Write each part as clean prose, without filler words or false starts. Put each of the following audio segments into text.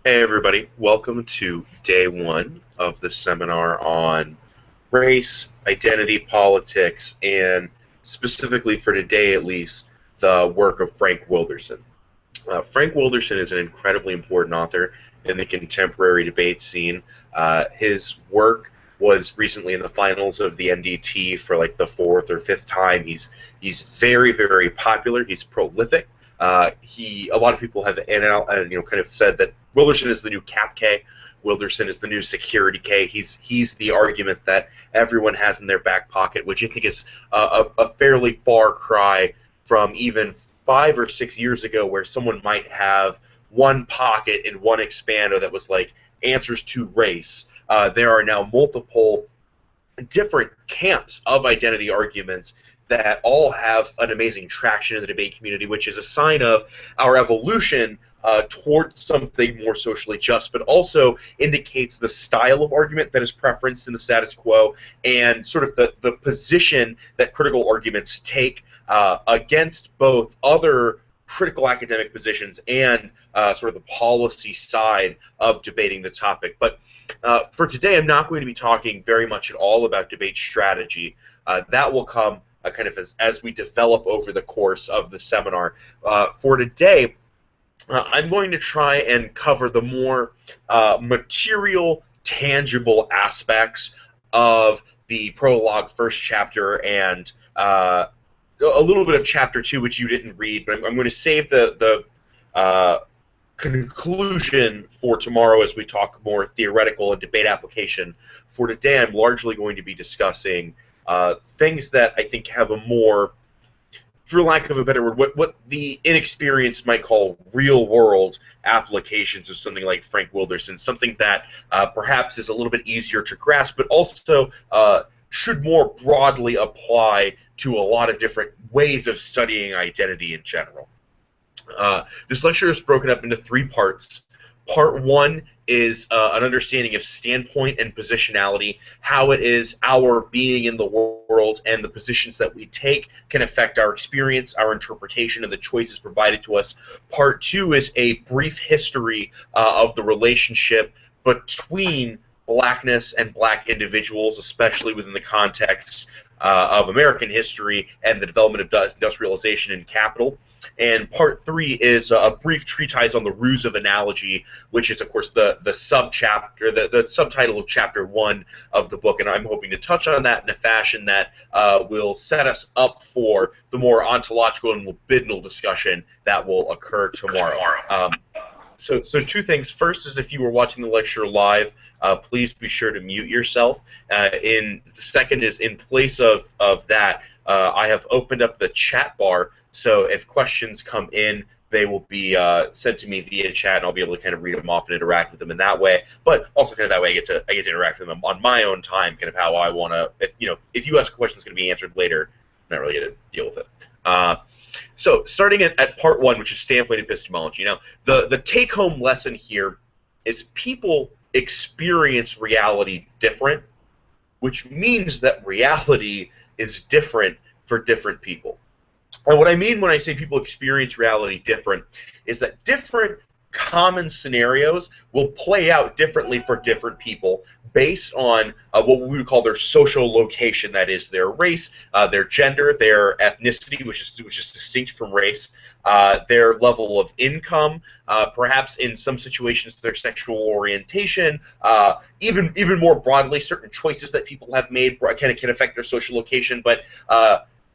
Hey everybody, welcome to day one of the seminar on race, identity politics, and specifically for today at least, the work of Frank Wilderson. Frank Wilderson is an incredibly important author in the contemporary debate scene. His work was recently in the finals of the NDT for like the fourth or fifth time. He's very very popular. He's prolific. He a lot of people have kind of said that Wilderson is the new Cap K. Wilderson is the new Security K. He's the argument that everyone has in their back pocket, which I think is a fairly far cry from even 5 or 6 years ago, where someone might have one pocket in one expander that was like answers to race. There are now multiple different camps of identity arguments that all have an amazing traction in the debate community, which is a sign of our evolution towards something more socially just, but also indicates the style of argument that is preferenced in the status quo and sort of the position that critical arguments take against both other critical academic positions and sort of the policy side of debating the topic. But for today, I'm not going to be talking very much at all about debate strategy. That will come kind of as we develop over the course of the seminar. For today, I'm going to try and cover the more material, tangible aspects of the prologue first chapter and a little bit of chapter 2, which you didn't read, but I'm going to save the conclusion for tomorrow as we talk more theoretical and debate application. For today, I'm largely going to be discussing things that I think have a more, for lack of a better word, what the inexperienced might call real-world applications of something like Frank Wilderson, something that perhaps is a little bit easier to grasp, but also should more broadly apply to a lot of different ways of studying identity in general. This lecture is broken up into 3 parts. Part 1 is an understanding of standpoint and positionality, how it is our being in the world and the positions that we take can affect our experience, our interpretation, and the choices provided to us. Part 2 is a brief history of the relationship between blackness and black individuals, especially within the context of American history and the development of industrialization and capital. And part 3 is a brief treatise on the ruse of analogy, which is, of course, the sub-chapter, the subtitle of chapter 1 of the book. And I'm hoping to touch on that in a fashion that will set us up for the more ontological and libidinal discussion that will occur tomorrow. So 2 things. First is if you were watching the lecture live, please be sure to mute yourself. The second is in place of that, I have opened up the chat bar, so if questions come in, they will be sent to me via chat, and I'll be able to kind of read them off and interact with them in that way. But also kind of that way, I get to interact with them on my own time, kind of how I want to. If you ask a question that's going to be answered later, I'm not really going to deal with it. So starting at part 1, which is standpoint epistemology. Now, the take-home lesson here is people experience reality different, which means that reality is different for different people. And what I mean when I say people experience reality different is that different common scenarios will play out differently for different people based on what we would call their social location, that is their race, their gender, their ethnicity, which is distinct from race, their level of income, perhaps in some situations their sexual orientation, even more broadly, certain choices that people have made can affect their social location, but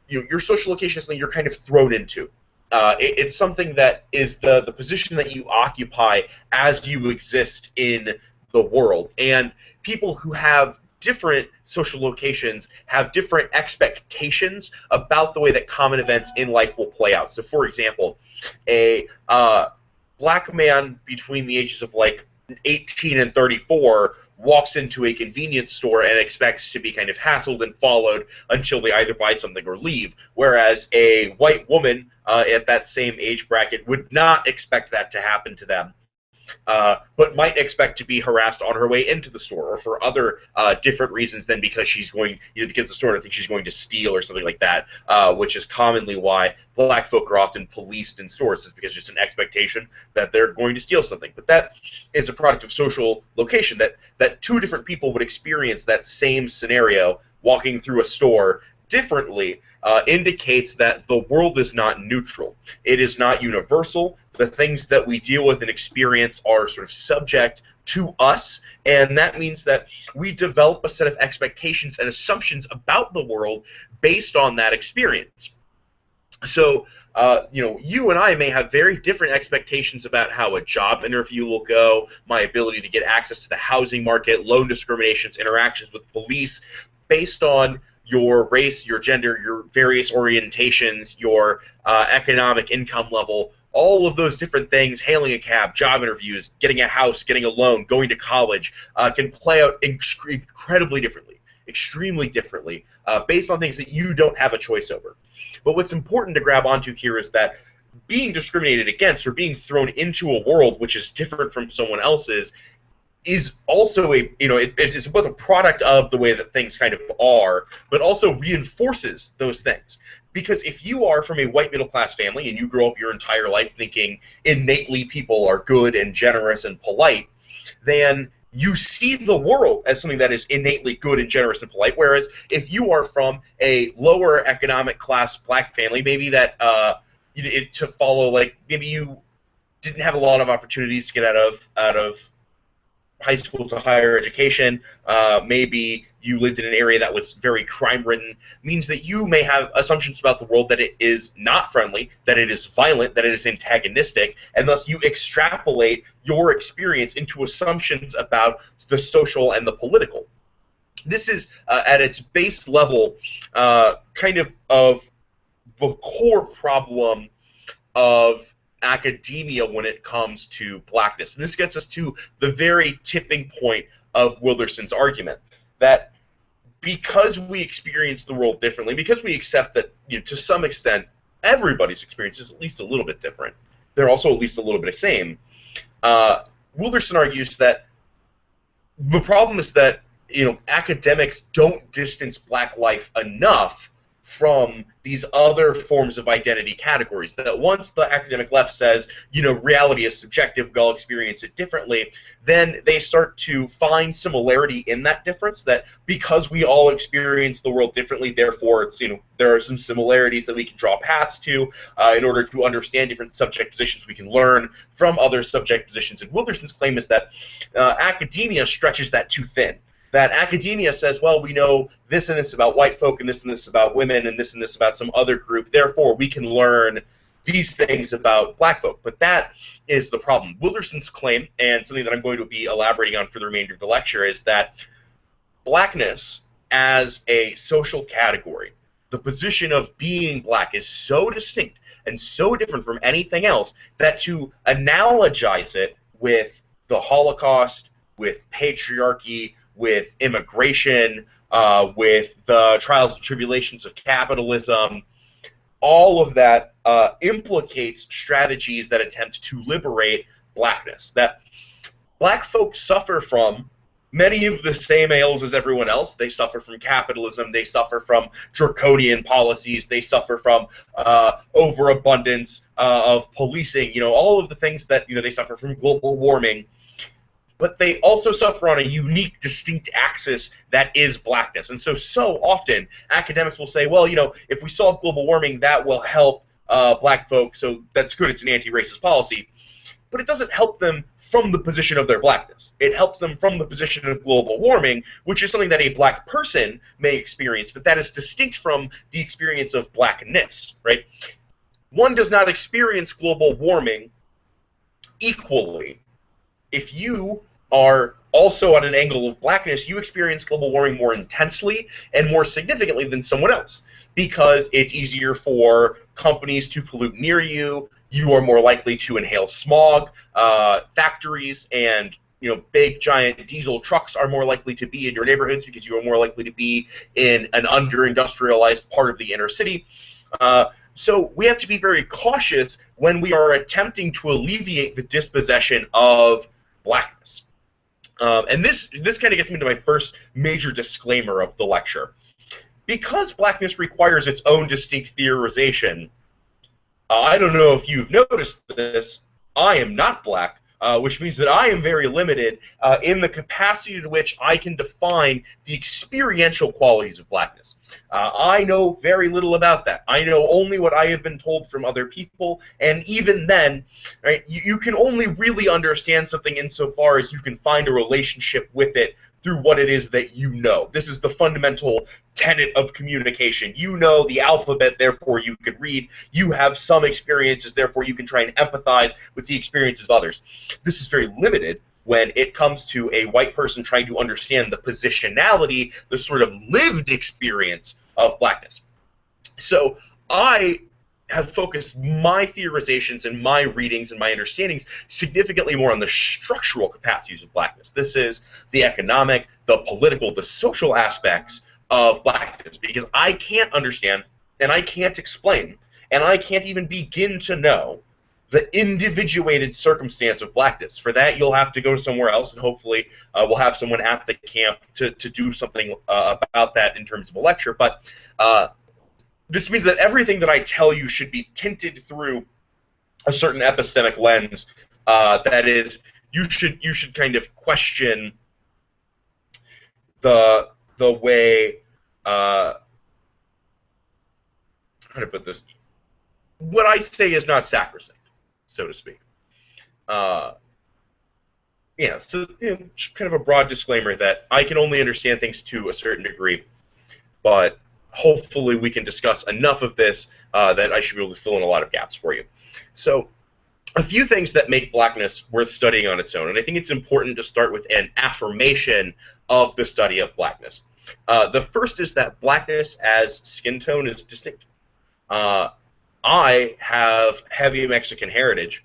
your social location is something you're kind of thrown into. It's something that is the position that you occupy as you exist in the world. And people who have different social locations have different expectations about the way that common events in life will play out. So, for example, a black man between the ages of like 18 and 34 walks into a convenience store and expects to be kind of hassled and followed until they either buy something or leave, whereas a white woman at that same age bracket would not expect that to happen to them. but might expect to be harassed on her way into the store, or for other different reasons than because she's going, because the store thinks she's going to steal or something like that, which is commonly why black folk are often policed in stores, is because it's an expectation that they're going to steal something. But that is a product of social location, that two different people would experience that same scenario walking through a store differently, indicates that the world is not neutral. It is not universal. The things that we deal with and experience are sort of subject to us, and that means that we develop a set of expectations and assumptions about the world based on that experience. So, you and I may have very different expectations about how a job interview will go, my ability to get access to the housing market, loan discriminations, interactions with police, based on your race, your gender, your various orientations, your economic income level, all of those different things, hailing a cab, job interviews, getting a house, getting a loan, going to college, can play out incredibly differently, extremely differently, based on things that you don't have a choice over. But what's important to grab onto here is that being discriminated against, or being thrown into a world which is different from someone else's, is also it is both a product of the way that things kind of are, but also reinforces those things. Because if you are from a white middle-class family and you grow up your entire life thinking innately people are good and generous and polite, then you see the world as something that is innately good and generous and polite. Whereas if you are from a lower economic class black family, maybe that to follow, like, maybe you didn't have a lot of opportunities to get out of high school to higher education, maybe you lived in an area that was very crime-ridden, means that you may have assumptions about the world that it is not friendly, that it is violent, that it is antagonistic, and thus you extrapolate your experience into assumptions about the social and the political. This is, at its base level, kind of the core problem of academia when it comes to blackness. And this gets us to the very tipping point of Wilderson's argument, that because we experience the world differently, because we accept that, to some extent, everybody's experience is at least a little bit different, they're also at least a little bit the same, Wilderson argues that the problem is that, academics don't distance black life enough from these other forms of identity categories, that once the academic left says, reality is subjective, we all experience it differently, then they start to find similarity in that difference, that because we all experience the world differently, therefore it's, there are some similarities that we can draw paths to in order to understand different subject positions. We can learn from other subject positions. And Wilderson's claim is that academia stretches that too thin. That academia says, well, we know this and this about white folk, and this about women, and this about some other group, therefore we can learn these things about black folk. But that is the problem. Wilderson's claim, and something that I'm going to be elaborating on for the remainder of the lecture, is that blackness as a social category, the position of being black, is so distinct and so different from anything else that to analogize it with the Holocaust, with patriarchy, with immigration, with the trials and tribulations of capitalism, all of that implicates strategies that attempt to liberate blackness. That black folks suffer from many of the same ails as everyone else. They suffer from capitalism, they suffer from draconian policies, they suffer from overabundance of policing, all of the things that, they suffer from global warming. But they also suffer on a unique, distinct axis that is blackness. And so often, academics will say, well, if we solve global warming, that will help black folk, so that's good, it's an anti-racist policy. But it doesn't help them from the position of their blackness. It helps them from the position of global warming, which is something that a black person may experience, but that is distinct from the experience of blackness, right? One does not experience global warming equally. If you are also on an angle of blackness, you experience global warming more intensely and more significantly than someone else, because it's easier for companies to pollute near you. You are more likely to inhale smog. Factories and big giant diesel trucks are more likely to be in your neighborhoods because you are more likely to be in an under-industrialized part of the inner city. So we have to be very cautious when we are attempting to alleviate the dispossession of blackness. And this kind of gets me to my first major disclaimer of the lecture. Because blackness requires its own distinct theorization, I don't know if you've noticed this, I am not black, which means that I am very limited in the capacity to which I can define the experiential qualities of blackness. I know very little about that. I know only what I have been told from other people, and even then, right, you can only really understand something insofar as you can find a relationship with it through what it is that you know. This is the fundamental tenet of communication. You know the alphabet, therefore you can read. You have some experiences, therefore you can try and empathize with the experiences of others. This is very limited when it comes to a white person trying to understand the positionality, the sort of lived experience of blackness. So I have focused my theorizations and my readings and my understandings significantly more on the structural capacities of blackness. This is the economic, the political, the social aspects of blackness, because I can't understand and I can't explain and I can't even begin to know the individuated circumstance of blackness. For that, you'll have to go somewhere else, and hopefully we'll have someone at the camp to do something about that in terms of a lecture. But this means that everything that I tell you should be tinted through a certain epistemic lens. That is, you should kind of question the way. How to put this? What I say is not sacrosanct, so to speak. Yeah, so kind of a broad disclaimer that I can only understand things to a certain degree, but hopefully we can discuss enough of this that I should be able to fill in a lot of gaps for you. So a few things that make blackness worth studying on its own, and I think it's important to start with an affirmation of the study of blackness. The first is that blackness as skin tone is distinct. I have heavy Mexican heritage,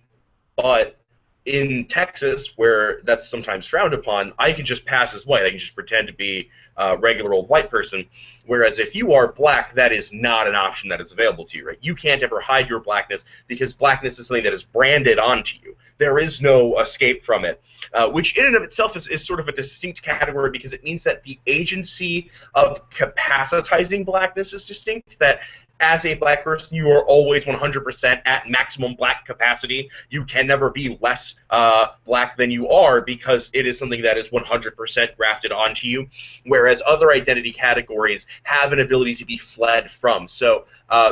but in Texas, where that's sometimes frowned upon, I can just pass as white. I can just pretend to be a regular old white person. Whereas if you are black, that is not an option that is available to you, right? You can't ever hide your blackness because blackness is something that is branded onto you. There is no escape from it, which in and of itself is sort of a distinct category because it means that the agency of capacitizing blackness is distinct, that as a black person, you are always 100% at maximum black capacity. You can never be less black than you are because it is something that is 100% grafted onto you, whereas other identity categories have an ability to be fled from. So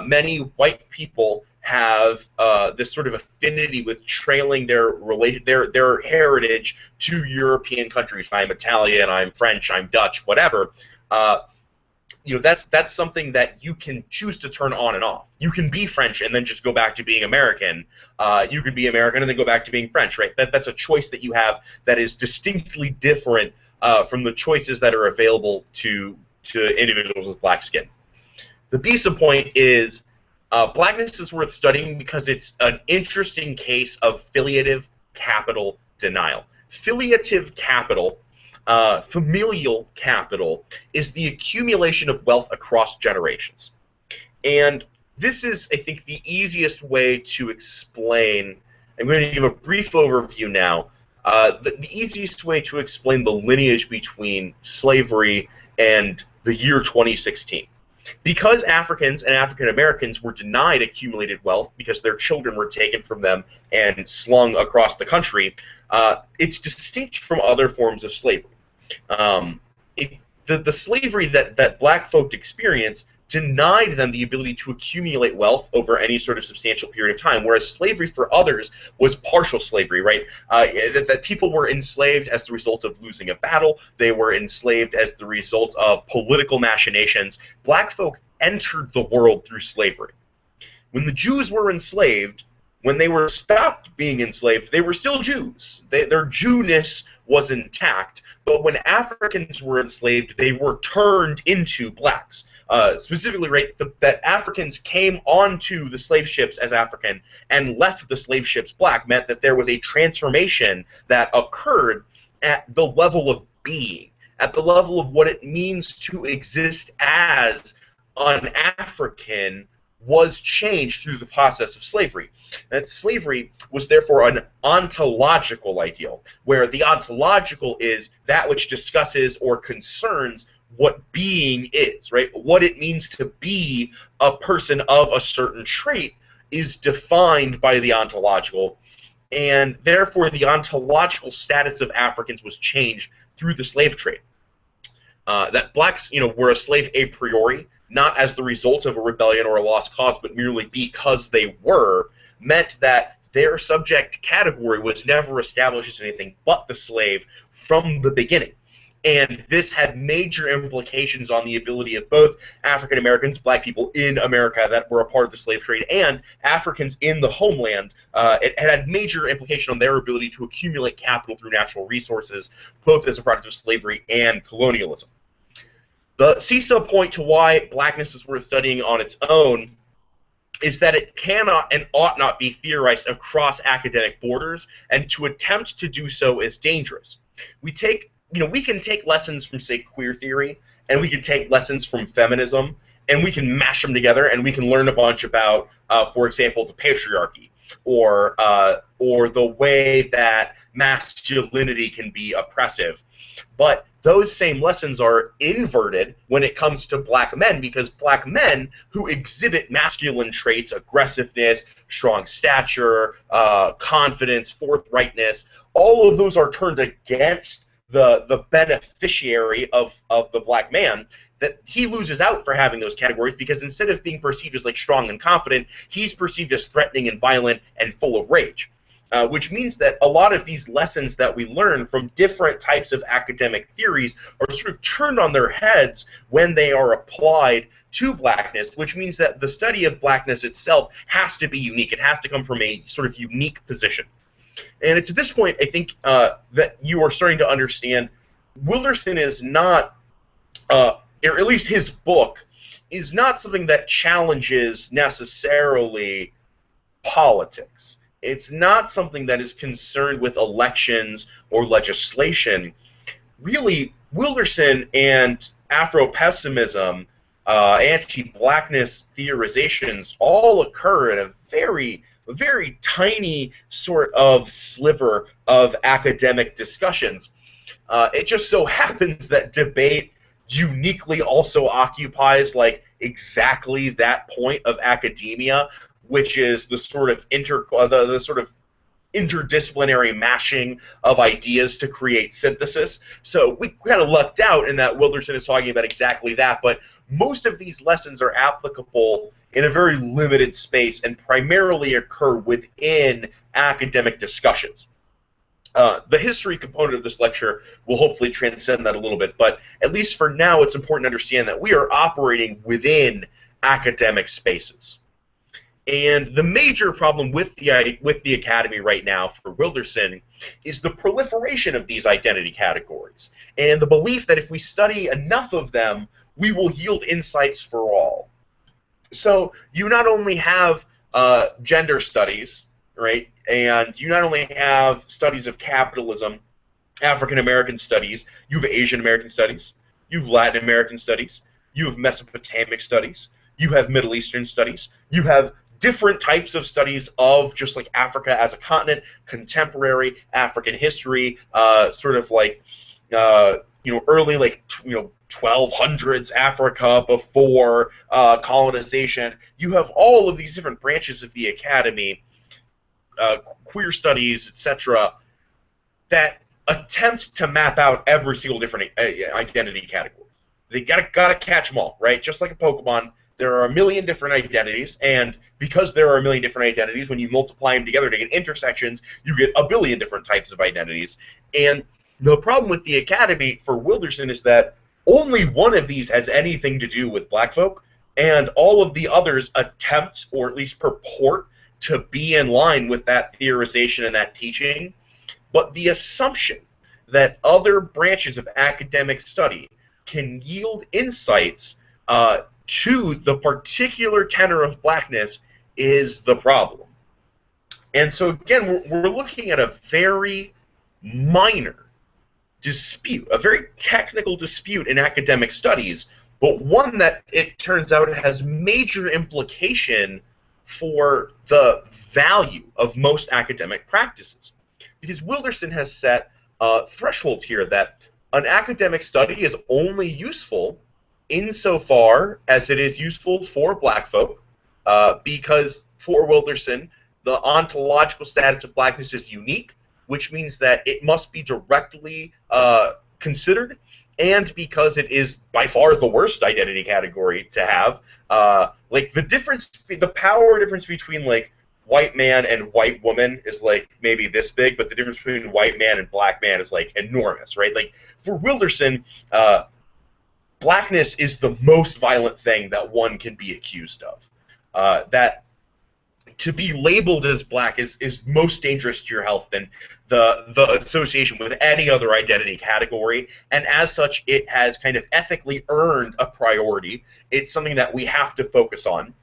many white people have this sort of affinity with trailing their heritage to European countries. I'm Italian, I'm French, I'm Dutch, whatever. That's something that you can choose to turn on and off. You can be French and then just go back to being American. You could be American and then go back to being French, right? That's a choice that you have that is distinctly different from the choices that are available to individuals with black skin. The BISA point is blackness is worth studying because it's an interesting case of filiative capital denial. Filiative capital, familial capital, is the accumulation of wealth across generations. And this is, I think, the easiest way to explain. I'm going to give a brief overview now. The easiest way to explain the lineage between slavery and the year 2016. Because Africans and African Americans were denied accumulated wealth because their children were taken from them and slung across the country, it's distinct from other forms of slavery. The slavery that black folk experienced denied them the ability to accumulate wealth over any sort of substantial period of time, whereas slavery for others was partial slavery, right? That people were enslaved as the result of losing a battle. They were enslaved as the result of political machinations. Black folk entered the world through slavery. When the Jews were enslaved, when they were stopped being enslaved, they were still Jews. Their Jewness was intact, but when Africans were enslaved, they were turned into blacks. Specifically, right, that Africans came onto the slave ships as African and left the slave ships black meant that there was a transformation that occurred at the level of being, at the level of what it means to exist as an African was changed through the process of slavery. That slavery was therefore an ontological ideal, where the ontological is that which discusses or concerns what being is, right? What it means to be a person of a certain trait is defined by the ontological, and therefore the ontological status of Africans was changed through the slave trade. That blacks, were a slave a priori, not as the result of a rebellion or a lost cause, but merely because they were, meant that their subject category was never established as anything but the slave from the beginning. And this had major implications on the ability of both African Americans, black people in America that were a part of the slave trade, and Africans in the homeland. It had major implication on their ability to accumulate capital through natural resources, both as a product of slavery and colonialism. The seesaw point to why blackness is worth studying on its own is that it cannot and ought not be theorized across academic borders, and to attempt to do so is dangerous. We can take lessons from, say, queer theory, and we can take lessons from feminism, and we can mash them together, and we can learn a bunch about, for example, the patriarchy, or the way that masculinity can be oppressive. But those same lessons are inverted when it comes to black men, because black men who exhibit masculine traits, aggressiveness, strong stature, confidence, forthrightness, all of those are turned against the beneficiary of the black man, that he loses out for having those categories, because instead of being perceived as like strong and confident, he's perceived as threatening and violent and full of rage. Which means that a lot of these lessons that we learn from different types of academic theories are sort of turned on their heads when they are applied to blackness, which means that the study of blackness itself has to be unique. It has to come from a sort of unique position. And it's at this point, I think, that you are starting to understand Wilderson is not, or at least his book, is not something that challenges necessarily politics. It's not something that is concerned with elections or legislation. Really, Wilderson and Afro-pessimism, anti-blackness theorizations all occur in a very tiny sort of sliver of academic discussions. It just so happens that debate uniquely also occupies like exactly that point of academia, which is the sort of interdisciplinary mashing of ideas to create synthesis. So we kind of lucked out in that Wilderson is talking about exactly that, but most of these lessons are applicable in a very limited space and primarily occur within academic discussions. The history component of this lecture will hopefully transcend that a little bit, but at least for now it's important to understand that we are operating within academic spaces. And the major problem with the academy right now for Wilderson is the proliferation of these identity categories, and the belief that if we study enough of them, we will yield insights for all. So you not only have gender studies, right, and you not only have studies of capitalism, African American studies, you have Asian American studies, you have Latin American studies, you have Mesopotamic studies, you have Middle Eastern studies, you have different types of studies of just like Africa as a continent, contemporary African history, sort of like early like 1200s Africa before colonization. You have all of these different branches of the academy, queer studies, etc., that attempt to map out every single different identity category. They gotta catch them all, right? Just like a Pokemon. There are a million different identities, and because there are a million different identities, when you multiply them together to get intersections, you get a billion different types of identities. And the problem with the academy for Wilderson is that only one of these has anything to do with black folk, and all of the others attempt, or at least purport, to be in line with that theorization and that teaching. But the assumption that other branches of academic study can yield insights to the particular tenor of blackness is the problem. And so again, we're looking at a very minor dispute, a very technical dispute in academic studies but one that it turns out has major implication for the value of most academic practices. Because Wilderson has set a threshold here that an academic study is only useful insofar as it is useful for black folk, because for Wilderson, the ontological status of blackness is unique, which means that it must be directly considered, and because it is by far the worst identity category to have. Like the power difference between like white man and white woman is like maybe this big, but the difference between white man and black man is like enormous, right? Like for Wilderson, blackness is the most violent thing that one can be accused of. That to be labeled as black is most dangerous to your health than the association with any other identity category, and as such, it has kind of ethically earned a priority. It's something that we have to focus on.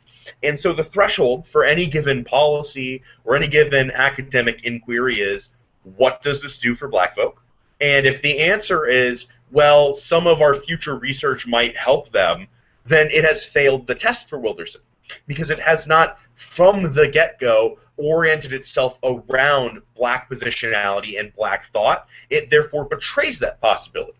And so the threshold for any given policy or any given academic inquiry is, what does this do for black folk? And if the answer is, well, some of our future research might help them, then it has failed the test for Wilderson, because it has not, from the get-go, oriented itself around black positionality and black thought. It therefore betrays that possibility.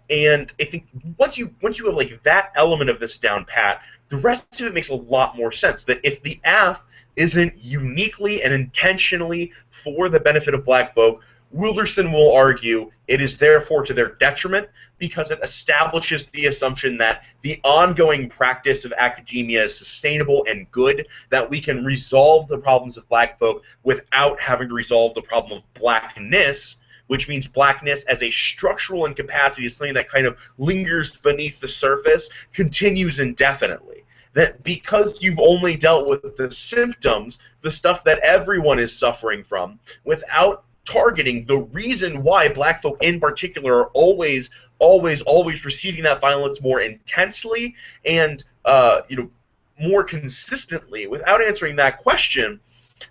And I think once you have like that element of this down pat, the rest of it makes a lot more sense. That if the AF isn't uniquely and intentionally for the benefit of black folk, Wilderson will argue it is therefore to their detriment, because it establishes the assumption that the ongoing practice of academia is sustainable and good, that we can resolve the problems of black folk without having to resolve the problem of blackness, which means blackness as a structural incapacity is something that kind of lingers beneath the surface, continues indefinitely. That because you've only dealt with the symptoms, the stuff that everyone is suffering from, without targeting the reason why black folk in particular are always receiving that violence more intensely and more consistently, without answering that question,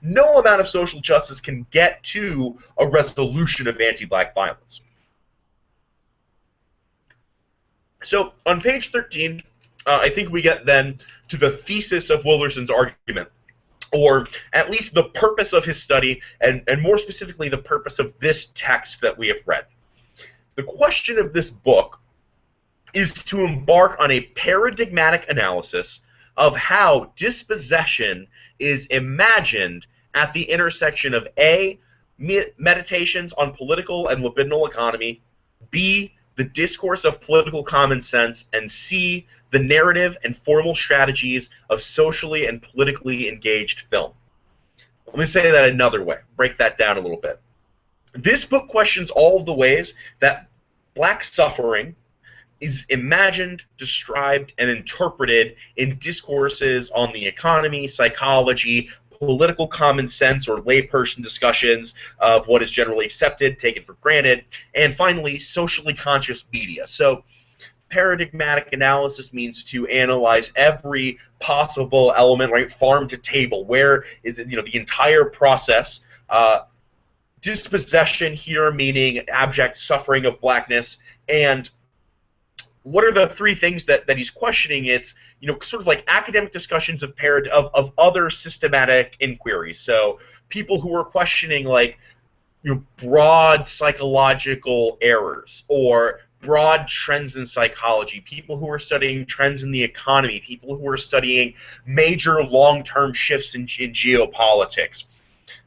no amount of social justice can get to a resolution of anti-black violence. So on page 13, I think we get then to the thesis of Wilderson's argument, or at least the purpose of his study, and more specifically the purpose of this text that we have read. The question of this book is to embark on a paradigmatic analysis of how dispossession is imagined at the intersection of A, meditations on political and libidinal economy, B, the discourse of political common sense, and C, the narrative and formal strategies of socially and politically engaged film. Let me say that another way, break that down a little bit. This book questions all of the ways that black suffering is imagined, described, and interpreted in discourses on the economy, psychology, political common sense or layperson discussions of what is generally accepted, taken for granted, and finally, socially conscious media. So paradigmatic analysis means to analyze every possible element, right, farm to table, where is the entire process. Dispossession here meaning abject suffering of blackness, and what are the three things that he's questioning? It's sort of like academic discussions of other systematic inquiries. So people who are questioning like broad psychological errors or broad trends in psychology, people who are studying trends in the economy, people who are studying major long-term shifts in geopolitics.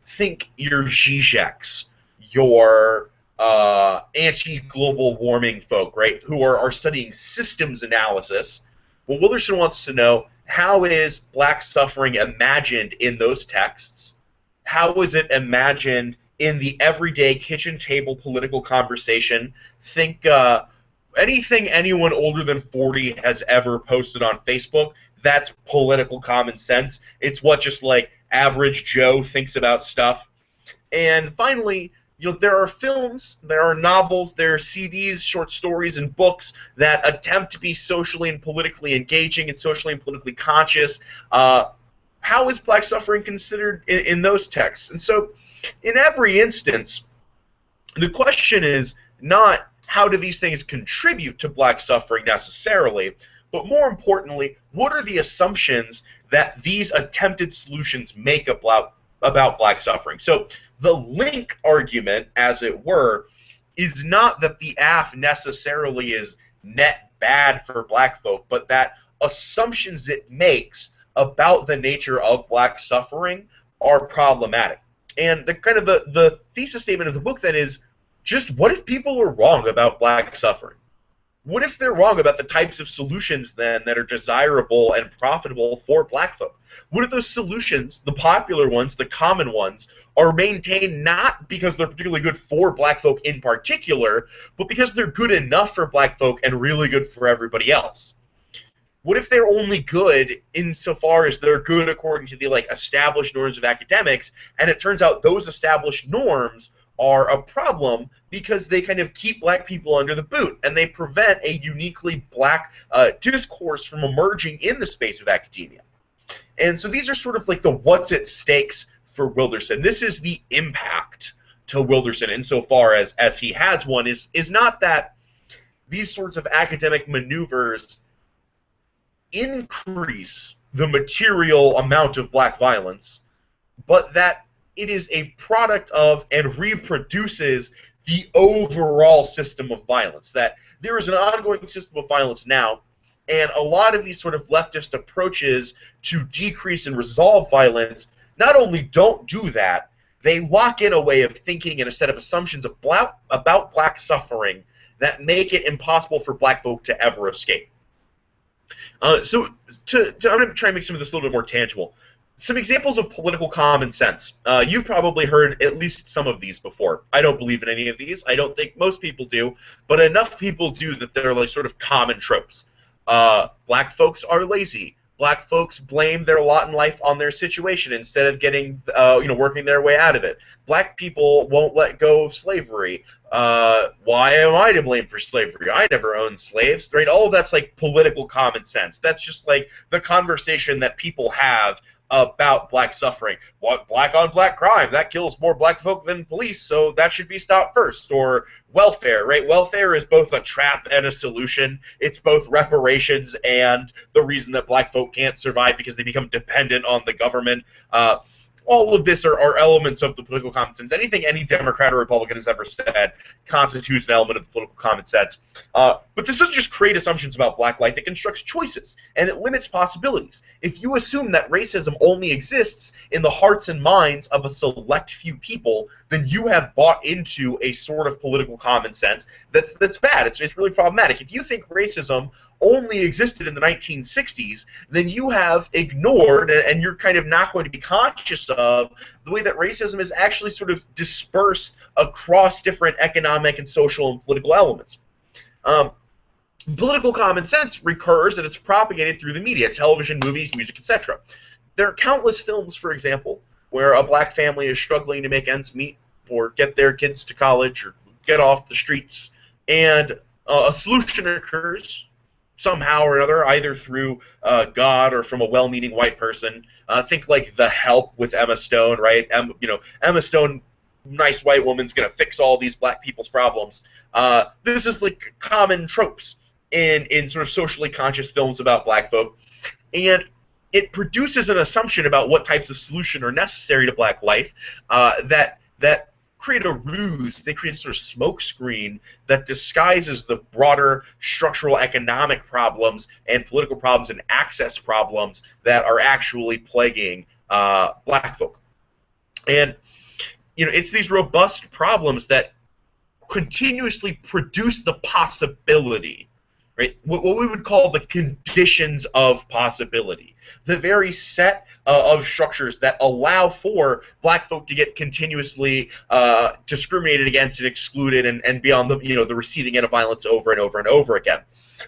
Think your Zizeks, your anti-global warming folk, right, who are studying systems analysis. Well, Wilderson wants to know, how is black suffering imagined in those texts? How is it imagined in the everyday kitchen table political conversation? Think anything anyone older than 40 has ever posted on Facebook, that's political common sense. It's what just like average Joe thinks about stuff. And finally, there are films, there are novels, there are CDs, short stories, and books that attempt to be socially and politically engaging and socially and politically conscious. How is black suffering considered in those texts? And so, in every instance, the question is not how do these things contribute to black suffering necessarily, but more importantly, what are the assumptions that these attempted solutions make about black suffering? So the link argument, as it were, is not that the AF necessarily is net bad for black folk, but that assumptions it makes about the nature of black suffering are problematic. And the kind of the thesis statement of the book then is just what if people are wrong about black suffering? What if they're wrong about the types of solutions then that are desirable and profitable for black folk? What if those solutions, the popular ones, the common ones, are maintained not because they're particularly good for black folk in particular, but because they're good enough for black folk and really good for everybody else? What if they're only good insofar as they're good according to the established norms of academics, and it turns out those established norms are a problem because they kind of keep black people under the boot, and they prevent a uniquely black discourse from emerging in the space of academia. And so these are sort of like the what's at stakes for Wilderson. This is the impact to Wilderson insofar as he has one, is not that these sorts of academic maneuvers increase the material amount of black violence, but that it is a product of and reproduces the overall system of violence. That there is an ongoing system of violence now, and a lot of these sort of leftist approaches to decrease and resolve violence not only don't do that, they lock in a way of thinking and a set of assumptions about black suffering that make it impossible for black folk to ever escape. So I'm going to try and make some of this a little bit more tangible. Some examples of political common sense. You've probably heard at least some of these before. I don't believe in any of these. I don't think most people do, but enough people do that they're like sort of common tropes. Black folks are lazy. Black folks blame their lot in life on their situation instead of getting, working their way out of it. Black people won't let go of slavery. Why am I to blame for slavery? I never owned slaves, right? All of that's like political common sense. That's just like the conversation that people have about black suffering. What, black on black crime? That kills more black folk than police, so that should be stopped first. Or welfare, right? Welfare is both a trap and a solution. It's both reparations and the reason that black folk can't survive because they become dependent on the government. All of this are elements of the political common sense. Anything any Democrat or Republican has ever said constitutes an element of the political common sense. But this doesn't just create assumptions about black life. It constructs choices, and it limits possibilities. If you assume that racism only exists in the hearts and minds of a select few people, then you have bought into a sort of political common sense that's bad. It's really problematic. If you think racism only existed in the 1960s, then you have ignored, and you're kind of not going to be conscious of, the way that racism is actually sort of dispersed across different economic and social and political elements. Political common sense recurs and it's propagated through the media, television, movies, music, etc. There are countless films, for example, where a black family is struggling to make ends meet or get their kids to college or get off the streets, and a solution occurs somehow or another, either through God or from a well-meaning white person. Think like The Help with Emma Stone, right? Emma Stone, nice white woman's gonna fix all these black people's problems. This is like common tropes in sort of socially conscious films about black folk, and it produces an assumption about what types of solution are necessary to black life that create a ruse. They create a sort of smoke screen that disguises the broader structural economic problems and political problems and access problems that are actually plaguing black folk. And it's these robust problems that continuously produce the possibility, right? What we would call the conditions of possibility. The very set of structures that allow for black folk to get continuously discriminated against and excluded and be on the receiving end of violence over and over and over again.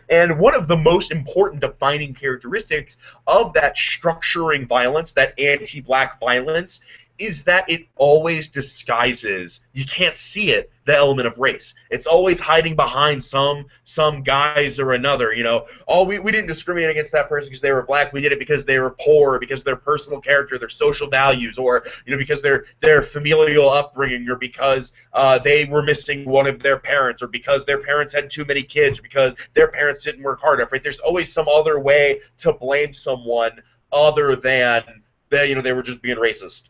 And one of the most important defining characteristics of that structuring violence, that anti-black violence, is that it always disguises, you can't see it, the element of race. It's always hiding behind some guise or another, you know. Oh, we didn't discriminate against that person because they were black. We did it because they were poor, or because of their personal character, their social values, or, you know, because their familial upbringing, or because they were missing one of their parents, or because their parents had too many kids, because their parents didn't work hard enough, right? There's always some other way to blame someone other than they, you know, they were just being racist.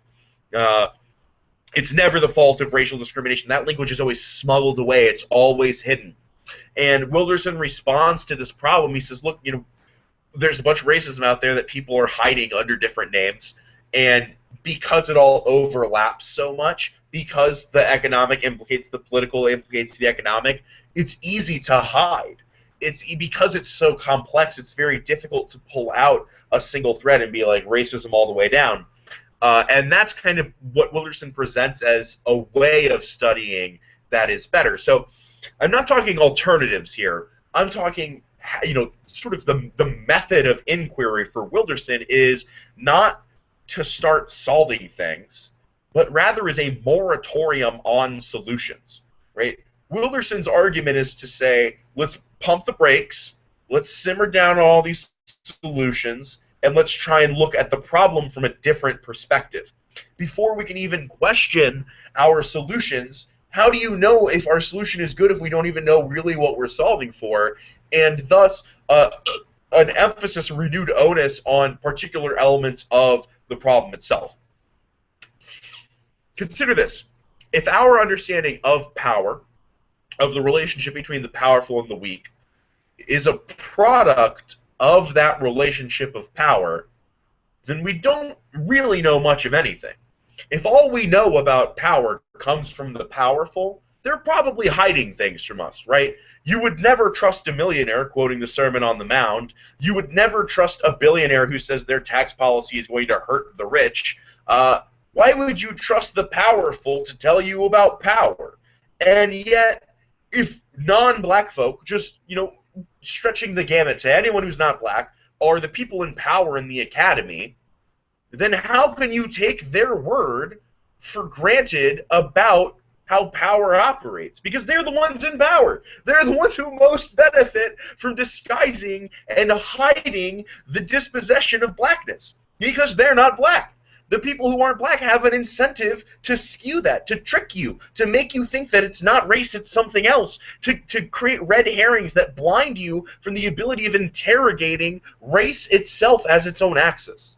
It's never the fault of racial discrimination. That language is always smuggled away. It's always hidden. And Wilderson responds to this problem. He says, look, you know, there's a bunch of racism out there that people are hiding under different names. And because it all overlaps so much, because the economic implicates the political, implicates the economic, it's easy to hide. It's because it's so complex, it's very difficult to pull out a single thread and be like racism all the way down. And that's kind of what Wilderson presents as a way of studying that is better. So I'm not talking alternatives here. I'm talking, you know, sort of the method of inquiry for Wilderson is not to start solving things, but rather is a moratorium on solutions, right? Wilderson's argument is to say, let's pump the brakes, let's simmer down all these solutions, and let's try and look at the problem from a different perspective. Before we can even question our solutions, how do you know if our solution is good if we don't even know really what we're solving for? And thus, an emphasis, a renewed onus on particular elements of the problem itself. Consider this. If our understanding of power, of the relationship between the powerful and the weak, is a product of that relationship of power, then we don't really know much of anything. If all we know about power comes from the powerful, they're probably hiding things from us, right? You would never trust a millionaire quoting the Sermon on the Mount. You would never trust a billionaire who says their tax policy is going to hurt the rich. Why would you trust the powerful to tell you about power? And yet, if non-black folk, just, you know, stretching the gamut to anyone who's not black, are the people in power in the academy, then how can you take their word for granted about how power operates? Because they're the ones in power. They're the ones who most benefit from disguising and hiding the dispossession of blackness, because they're not black. The people who aren't black have an incentive to skew that, to trick you, to make you think that it's not race, it's something else, to create red herrings that blind you from the ability of interrogating race itself as its own axis.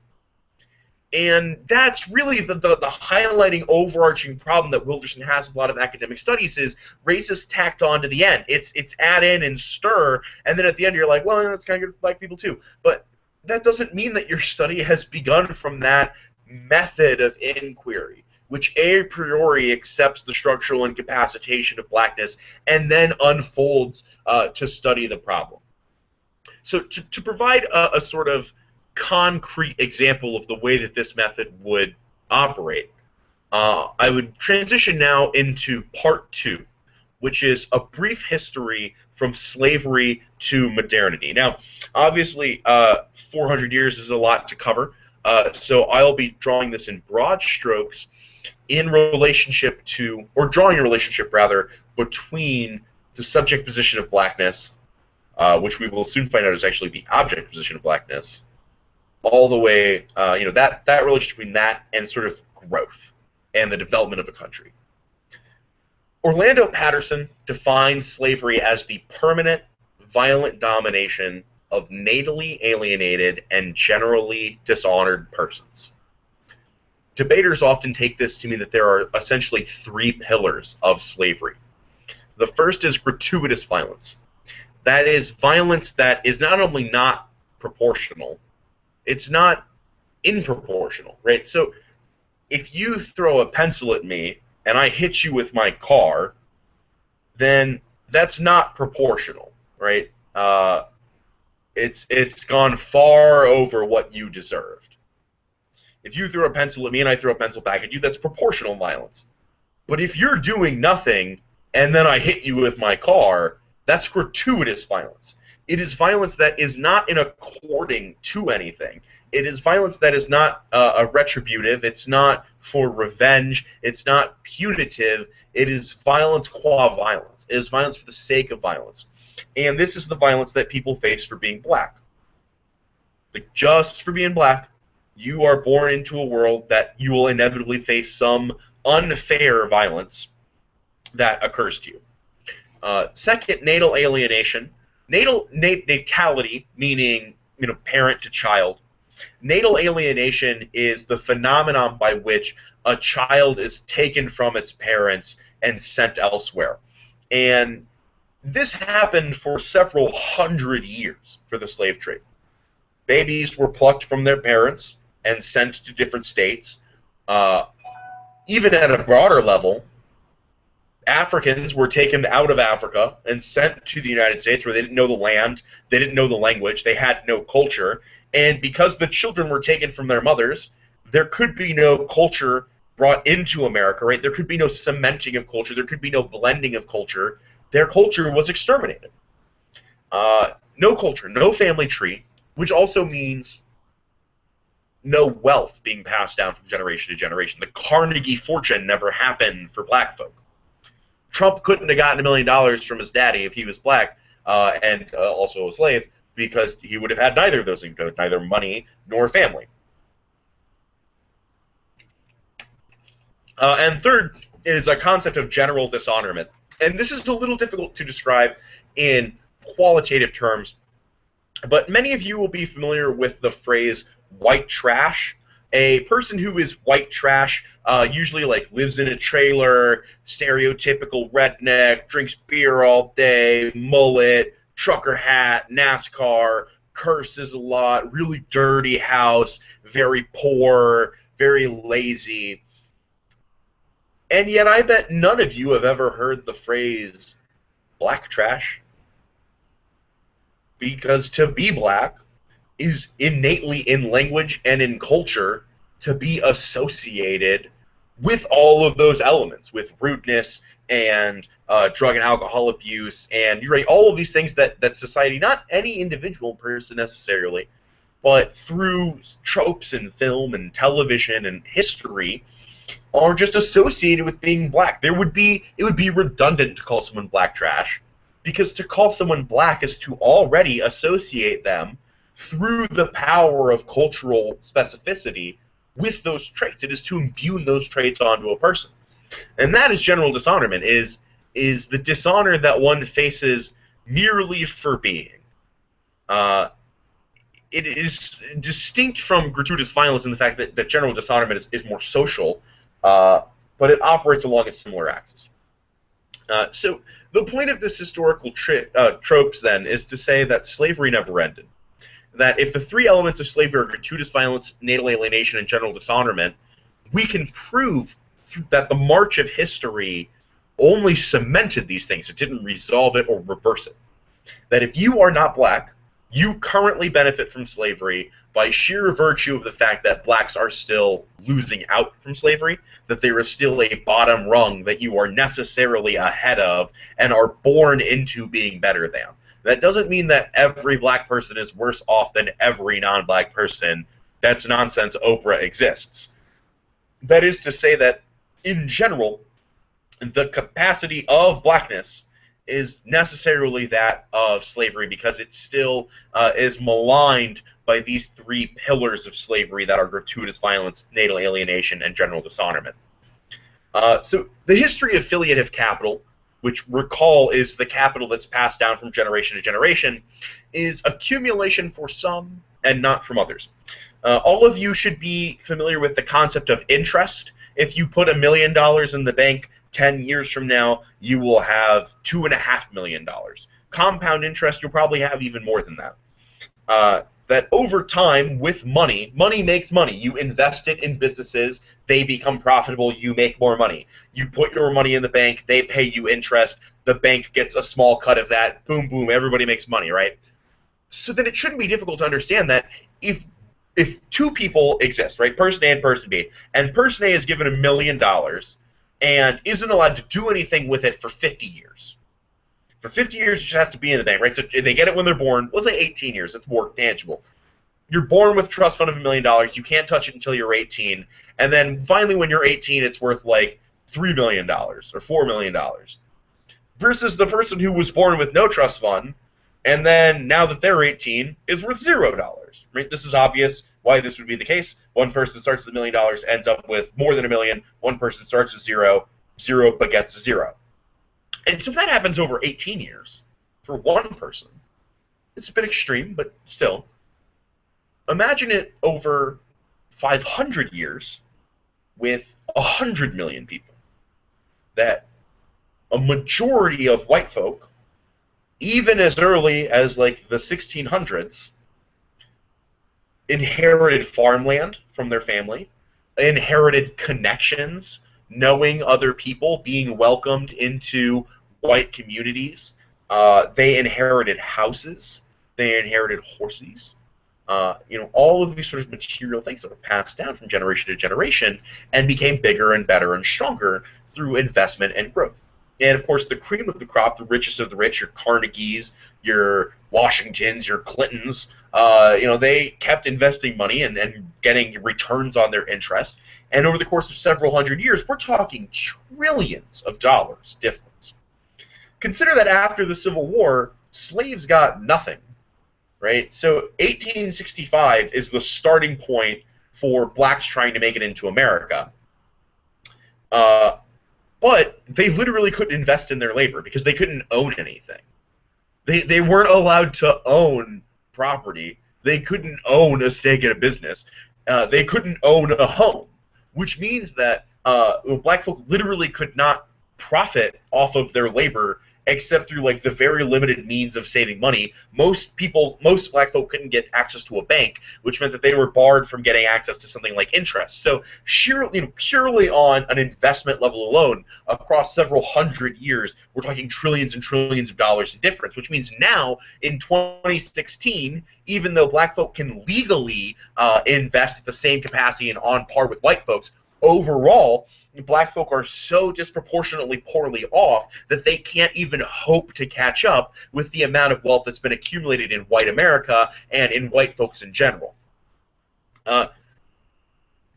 And that's really the highlighting overarching problem that Wilderson has with a lot of academic studies is race is tacked on to the end. It's add in and stir, and then at the end you're like, well, it's kind of good for black people too. But that doesn't mean that your study has begun from that method of inquiry, which a priori accepts the structural incapacitation of blackness and then unfolds to study the problem. So to provide a sort of concrete example of the way that this method would operate, I would transition now into part 2, which is a brief history from slavery to modernity. Now, obviously, 400 years is a lot to cover. So I'll be drawing this in broad strokes in relationship to, or drawing a relationship rather, between the subject position of blackness, which we will soon find out is actually the object position of blackness, all the way, you know, that relationship between that and sort of growth and the development of a country. Orlando Patterson defines slavery as the permanent, violent domination of natally alienated and generally dishonored persons. Debaters often take this to mean that there are essentially 3 pillars of slavery. The first is gratuitous violence. That is violence that is not only not proportional, it's not inproportional, right? So if you throw a pencil at me and I hit you with my car, then that's not proportional, right? It's gone far over what you deserved. If you throw a pencil at me and I throw a pencil back at you, that's proportional violence. But if you're doing nothing and then I hit you with my car, that's gratuitous violence. It is violence that is not in according to anything. It is violence that is not retributive. It's not for revenge. It's not punitive. It is violence qua violence. It is violence for the sake of violence. And this is the violence that people face for being black. Like, just for being black, you are born into a world that you will inevitably face some unfair violence that occurs to you. Second, natal alienation. Natality, meaning parent to child. Natal alienation is the phenomenon by which a child is taken from its parents and sent elsewhere. And this happened for several hundred years for the slave trade. Babies were plucked from their parents and sent to different states. Even at a broader level, Africans were taken out of Africa and sent to the United States where they didn't know the land, they didn't know the language, they had no culture. And because the children were taken from their mothers, there could be no culture brought into America, right? There could be no cementing of culture, there could be no blending of culture. Their culture was exterminated. No culture, no family tree, which also means no wealth being passed down from generation to generation. The Carnegie fortune never happened for black folk. Trump couldn't have gotten $1 million from his daddy if he was black and also a slave, because he would have had neither of those things, neither money nor family. And third is a concept of general dishonorment. And this is a little difficult to describe in qualitative terms, but many of you will be familiar with the phrase white trash. A person who is white trash usually lives in a trailer, stereotypical redneck, drinks beer all day, mullet, trucker hat, NASCAR, curses a lot, really dirty house, very poor, very lazy. And yet I bet none of you have ever heard the phrase black trash. Because to be black is innately in language and in culture to be associated with all of those elements, with rudeness and drug and alcohol abuse, and you're right, all of these things that society, not any individual person necessarily, but through tropes and film and television and history, are just associated with being black. It would be redundant to call someone black trash, because to call someone black is to already associate them through the power of cultural specificity with those traits. It is to imbue those traits onto a person. And that is general dishonorment, is the dishonor that one faces merely for being. It is distinct from gratuitous violence in the fact that general dishonorment is more social, but it operates along a similar axis. So the point of this historical tropes, then, is to say that slavery never ended. That if the three elements of slavery are gratuitous violence, natal alienation, and general dishonorment, we can prove that the march of history only cemented these things. It didn't resolve it or reverse it. That if you are not black, you currently benefit from slavery by sheer virtue of the fact that blacks are still losing out from slavery, that there is still a bottom rung that you are necessarily ahead of and are born into being better than. That doesn't mean that every black person is worse off than every non-black person. That's nonsense. Oprah exists. That is to say that, in general, the capacity of blackness is necessarily that of slavery, because it still is maligned by these three pillars of slavery that are gratuitous violence, natal alienation, and general dishonorment. So the history of affiliative capital, which, recall, is the capital that's passed down from generation to generation, is accumulation for some and not from others. All of you should be familiar with the concept of interest. If you put $1 million in the bank, 10 years from now, you will have $2.5 million. Compound interest, you'll probably have even more than that. That over time, with money, money makes money. You invest it in businesses, they become profitable, you make more money. You put your money in the bank, they pay you interest, the bank gets a small cut of that, boom, boom, everybody makes money, right? So then it shouldn't be difficult to understand that if two people exist, right, person A and person B, and person A is given $1 million and isn't allowed to do anything with it for 50 years. For 50 years, it just has to be in the bank, right? So they get it when they're born. Let's say 18 years. That's more tangible. you're born with a trust fund of $1 million. You can't touch it until you're 18, and then finally, when you're 18, it's worth like $3 million or $4 million. Versus the person who was born with no trust fund, and then now that they're 18, is worth $0. Right? This is obvious why this would be the case. One person starts with $1 million, ends up with more than $1 million. One person starts with zero but gets a zero. And so if that happens over 18 years for one person, it's a bit extreme, but still. Imagine it over 500 years with 100 million people. That a majority of white folk, even as early as like the 1600s, inherited farmland from their family, inherited connections, knowing other people, being welcomed into white communities. They inherited houses. They inherited horses. All of these sort of material things that were passed down from generation to generation and became bigger and better and stronger through investment and growth. And, of course, the cream of the crop, the richest of the rich, your Carnegies, your Washingtons, your Clintons, they kept investing money and getting returns on their interest. And over the course of several hundred years, we're talking trillions of dollars difference. Consider that after the Civil War, slaves got nothing, right? So 1865 is the starting point for blacks trying to make it into America. But they literally couldn't invest in their labor because they couldn't own anything. They weren't allowed to own property. They couldn't own a stake in a business. They couldn't own a home, which means that black folk literally could not profit off of their labor except through like the very limited means of saving money. Most black folk couldn't get access to a bank, which meant that they were barred from getting access to something like interest. So purely on an investment level alone, across several hundred years, we're talking trillions and trillions of dollars in difference, which means now in 2016, even though black folk can legally invest at the same capacity and on par with white folks, overall, black folk are so disproportionately poorly off that they can't even hope to catch up with the amount of wealth that's been accumulated in white America and in white folks in general.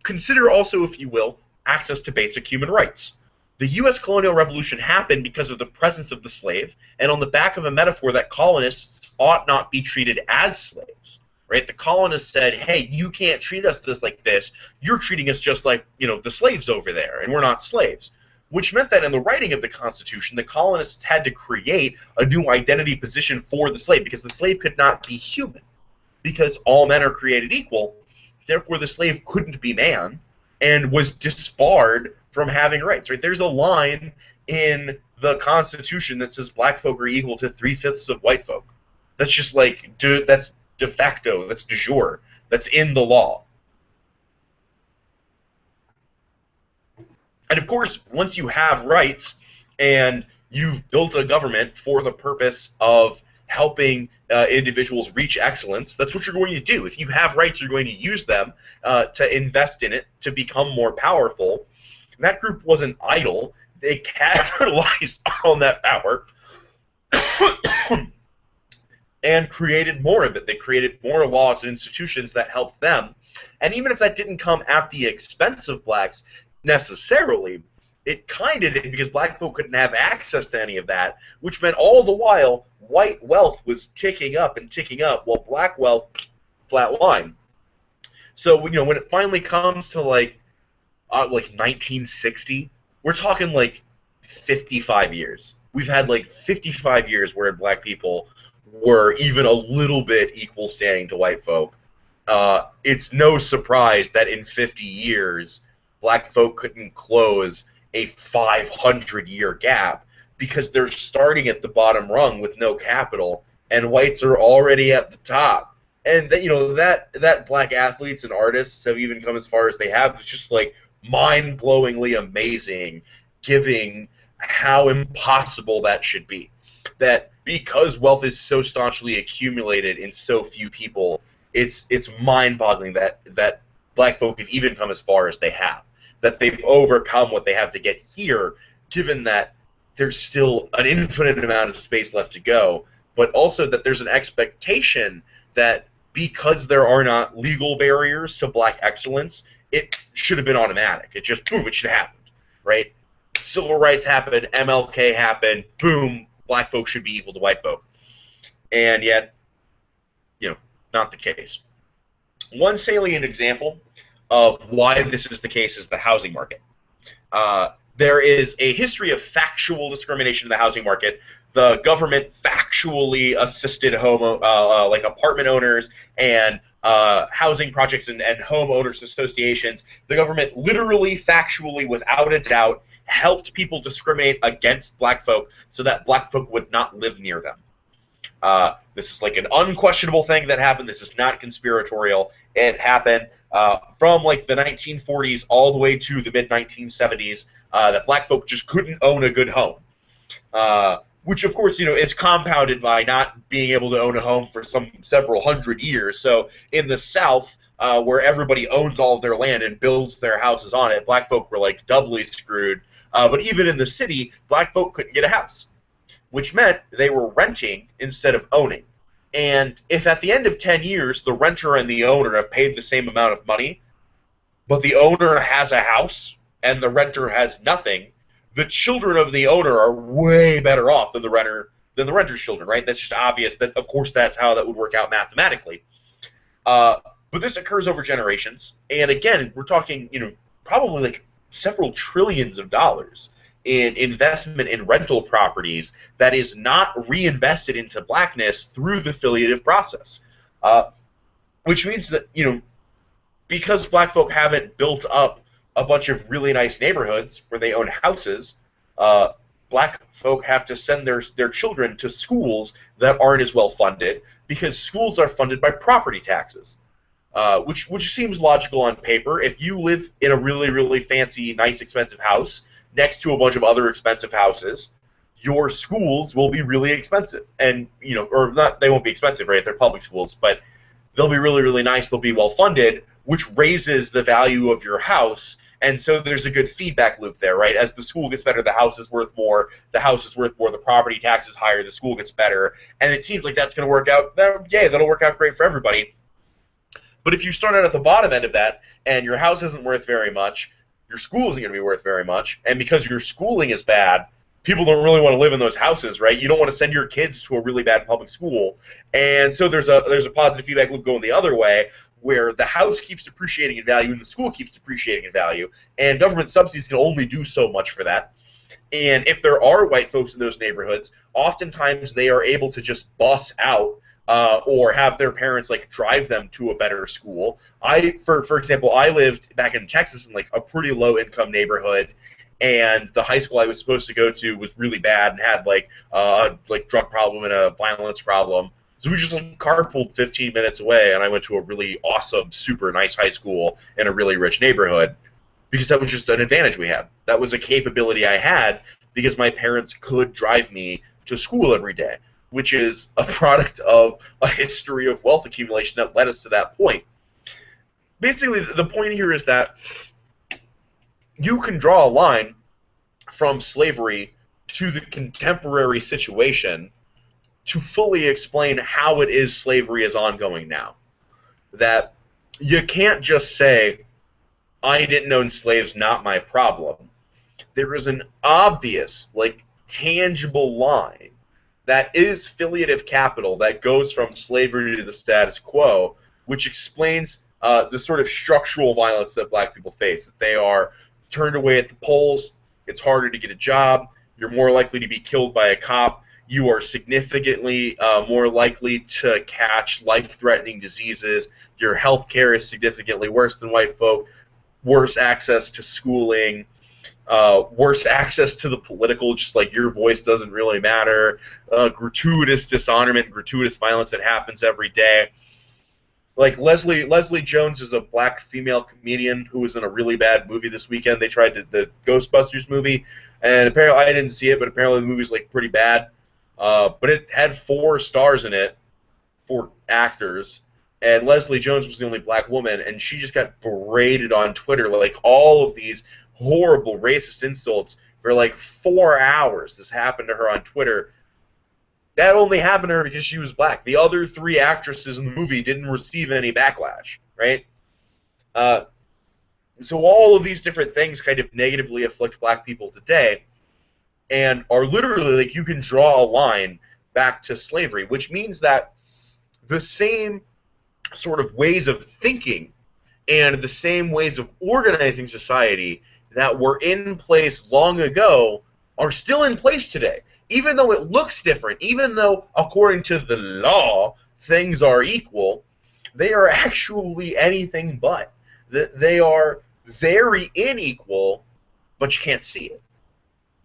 Consider also, if you will, access to basic human rights. The U.S. colonial revolution happened because of the presence of the slave, and on the back of a metaphor that colonists ought not be treated as slaves. Right? The colonists said, hey, you can't treat us like this. You're treating us just like, the slaves over there, and we're not slaves. Which meant that in the writing of the Constitution, the colonists had to create a new identity position for the slave, because the slave could not be human. Because all men are created equal, therefore the slave couldn't be man, and was disbarred from having rights. Right? There's a line in the Constitution that says black folk are equal to 3/5 of white folk. That's just like, that's de facto, that's de jure, that's in the law. And of course, once you have rights and you've built a government for the purpose of helping individuals reach excellence, that's what you're going to do. If you have rights, you're going to use them to invest in it, to become more powerful. And that group wasn't idle. They capitalized on that power and created more of it. They created more laws and institutions that helped them. And even if that didn't come at the expense of blacks necessarily, it kind of did, because black folk couldn't have access to any of that, which meant all the while white wealth was ticking up and ticking up, while black wealth flat line. So when it finally comes to like 1960, we're talking like 55 years. We've had like 55 years where black people were even a little bit equal standing to white folk. It's no surprise that in 50 years, black folk couldn't close a 500-year gap, because they're starting at the bottom rung with no capital, and whites are already at the top. And that black athletes and artists have even come as far as they have. It's just like mind-blowingly amazing, given how impossible that should be. That because wealth is so staunchly accumulated in so few people, it's mind-boggling that black folk have even come as far as they have. That they've overcome what they have to get here, given that there's still an infinite amount of space left to go, but also that there's an expectation that because there are not legal barriers to black excellence, it should have been automatic. It just, boom, it should have happened, right? Civil rights happened, MLK happened, boom, black folks should be equal to white folk. And yet, not the case. One salient example of why this is the case is the housing market. There is a history of factual discrimination in the housing market. The government factually assisted like apartment owners and housing projects and homeowners associations. The government literally, factually, without a doubt, helped people discriminate against black folk so that black folk would not live near them. This is like an unquestionable thing that happened. This is not conspiratorial. It happened from like the 1940s all the way to the mid-1970s that black folk just couldn't own a good home. Which, of course, is compounded by not being able to own a home for several hundred years. So in the South, where everybody owns all of their land and builds their houses on it, black folk were like doubly screwed. But even in the city, black folk couldn't get a house, which meant they were renting instead of owning. And if at the end of 10 years, the renter and the owner have paid the same amount of money, but the owner has a house and the renter has nothing, the children of the owner are way better off than the renter's children, right? That's just obvious that, of course, that's how that would work out mathematically. But this occurs over generations. And again, we're talking, probably like several trillions of dollars in investment in rental properties that is not reinvested into blackness through the affiliative process. Which means that, because black folk haven't built up a bunch of really nice neighborhoods where they own houses, black folk have to send their children to schools that aren't as well funded because schools are funded by property taxes. Which seems logical on paper. If you live in a really, really fancy, nice, expensive house next to a bunch of other expensive houses, your schools will be really expensive. And, or not, they won't be expensive, right? They're public schools, but they'll be really, really nice. They'll be well funded, which raises the value of your house. And so there's a good feedback loop there, right? As the school gets better, the house is worth more. The house is worth more. The property tax is higher. The school gets better. And it seems like that's going to work out. Yay, that'll work out great for everybody. But if you start out at the bottom end of that and your house isn't worth very much, your school isn't going to be worth very much, and because your schooling is bad, people don't really want to live in those houses, right? You don't want to send your kids to a really bad public school. And so there's a positive feedback loop going the other way, where the house keeps depreciating in value and the school keeps depreciating in value, and government subsidies can only do so much for that. And if there are white folks in those neighborhoods, oftentimes they are able to just bus out or have their parents like drive them to a better school. For example, I lived back in Texas in like a pretty low income neighborhood, and the high school I was supposed to go to was really bad and had like drug problem and a violence problem. So we just like carpooled 15 minutes away, and I went to a really awesome, super nice high school in a really rich neighborhood because that was just an advantage we had. That was a capability I had because my parents could drive me to school every day, which is a product of a history of wealth accumulation that led us to that point. Basically, the point here is that you can draw a line from slavery to the contemporary situation to fully explain how it is slavery is ongoing now. That you can't just say, I didn't own slaves, not my problem. There is an obvious, like, tangible line that is affiliative capital that goes from slavery to the status quo, which explains the sort of structural violence that black people face. That they are turned away at the polls, it's harder to get a job, you're more likely to be killed by a cop, you are significantly more likely to catch life-threatening diseases, your health care is significantly worse than white folk, worse access to schooling, worse access to the political, just like your voice doesn't really matter, gratuitous dishonorment, gratuitous violence that happens every day. Like Leslie Jones is a black female comedian who was in a really bad movie this weekend. They tried the Ghostbusters movie, and apparently I didn't see it, but apparently the movie's like pretty bad. But it had 4 stars in it, 4 actors, and Leslie Jones was the only black woman, and she just got berated on Twitter, like all of these horrible racist insults for like 4 hours. This happened to her on Twitter. That only happened to her because she was black. The other three actresses in the movie didn't receive any backlash, right? Uh, so all of these different things kind of negatively afflict black people today, and are literally like you can draw a line back to slavery, which means that the same sort of ways of thinking and the same ways of organizing society that were in place long ago are still in place today. Even though it looks different, even though, according to the law, things are equal, they are actually anything but. They are very unequal, but you can't see it.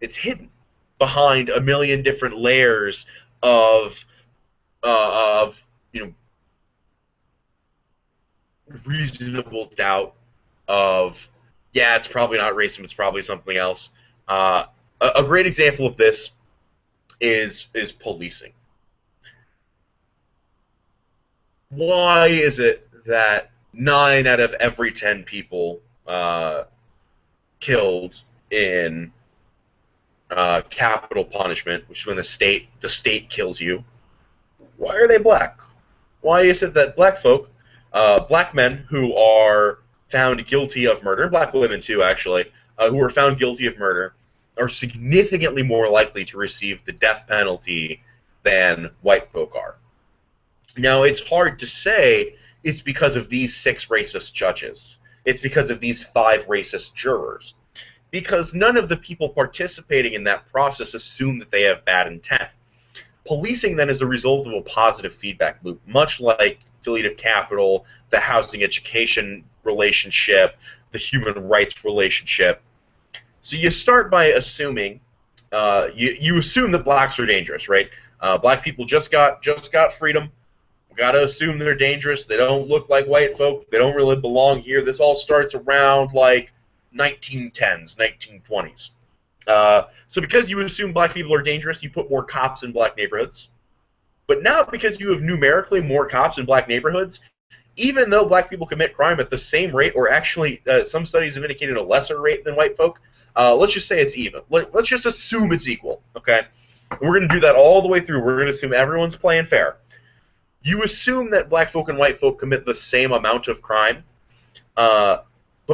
It's hidden behind a million different layers of, you know, reasonable doubt of, yeah, it's probably not racism, it's probably something else. A great example of this is policing. Why is it that 9 out of every 10 people killed in capital punishment, which is when the state kills you, why are they black? Why is it that black folk, black men who are found guilty of murder, and black women too, actually, who are found guilty of murder, are significantly more likely to receive the death penalty than white folk are? Now, it's hard to say it's because of these 6 racist judges. It's because of these 5 racist jurors. Because none of the people participating in that process assume that they have bad intent. Policing, then, is a result of a positive feedback loop, much like affiliative capital, the housing-education relationship, the human rights relationship. So you start by assuming, you assume that blacks are dangerous, right? Black people just got freedom. We got to assume they're dangerous. They don't look like white folk. They don't really belong here. This all starts around, like, 1910s, 1920s. So because you assume black people are dangerous, you put more cops in black neighborhoods. But now because you have numerically more cops in black neighborhoods, even though black people commit crime at the same rate, or actually some studies have indicated a lesser rate than white folk, let's just say it's even. Let's just assume it's equal, okay? And we're going to do that all the way through. We're going to assume everyone's playing fair. You assume that black folk and white folk commit the same amount of crime, but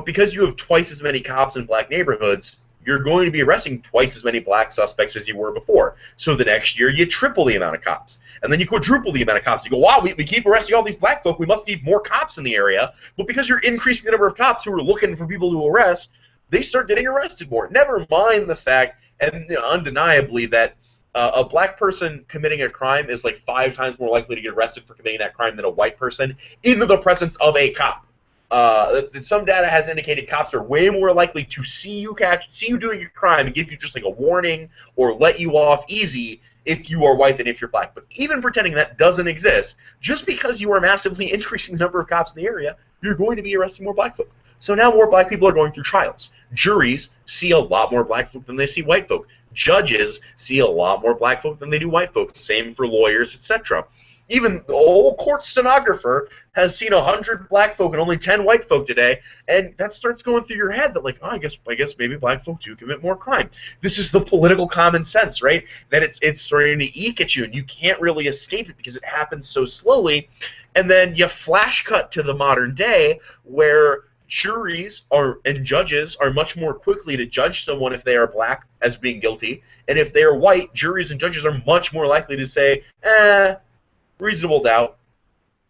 because you have twice as many cops in black neighborhoods, you're going to be arresting twice as many black suspects as you were before. So the next year, you triple the amount of cops. And then you quadruple the amount of cops. You go, wow, we keep arresting all these black folk. We must need more cops in the area. But because you're increasing the number of cops who are looking for people to arrest, they start getting arrested more. Never mind the fact, and undeniably, that a black person committing a crime is like 5 times more likely to get arrested for committing that crime than a white person in the presence of a cop. Some data has indicated cops are way more likely to see you doing your crime and give you just like a warning or let you off easy if you are white than if you're black. But even pretending that doesn't exist, just because you are massively increasing the number of cops in the area, you're going to be arresting more black folk. So now more black people are going through trials. Juries see a lot more black folk than they see white folk. Judges see a lot more black folk than they do white folk. Same for lawyers, etc. Even the old court stenographer has seen 100 black folk and only 10 white folk today, and that starts going through your head that, like, oh, I guess maybe black folk do commit more crime. This is the political common sense, right? That it's starting to eke at you, and you can't really escape it because it happens so slowly. And then you flash cut to the modern day where juries and judges are much more quickly to judge someone if they are black as being guilty, and if they are white, juries and judges are much more likely to say, reasonable doubt,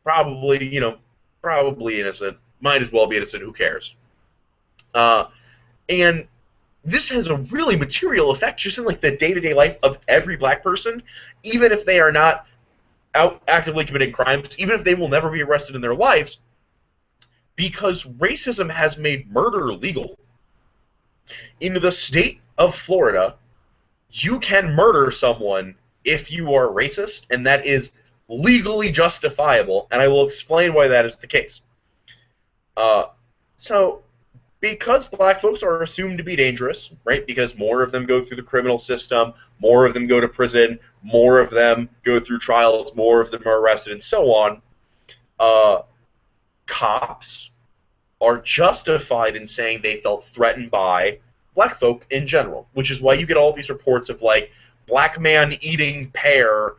probably innocent, might as well be innocent, who cares? And this has a really material effect just in like the day-to-day life of every black person, even if they are not out actively committing crimes, even if they will never be arrested in their lives, because racism has made murder legal. In the state of Florida, you can murder someone if you are racist, and that is legally justifiable, and I will explain why that is the case. So, because black folks are assumed to be dangerous, right, because more of them go through the criminal system, more of them go to prison, more of them go through trials, more of them are arrested, and so on, cops are justified in saying they felt threatened by black folk in general, which is why you get all these reports of, like, black man eating pear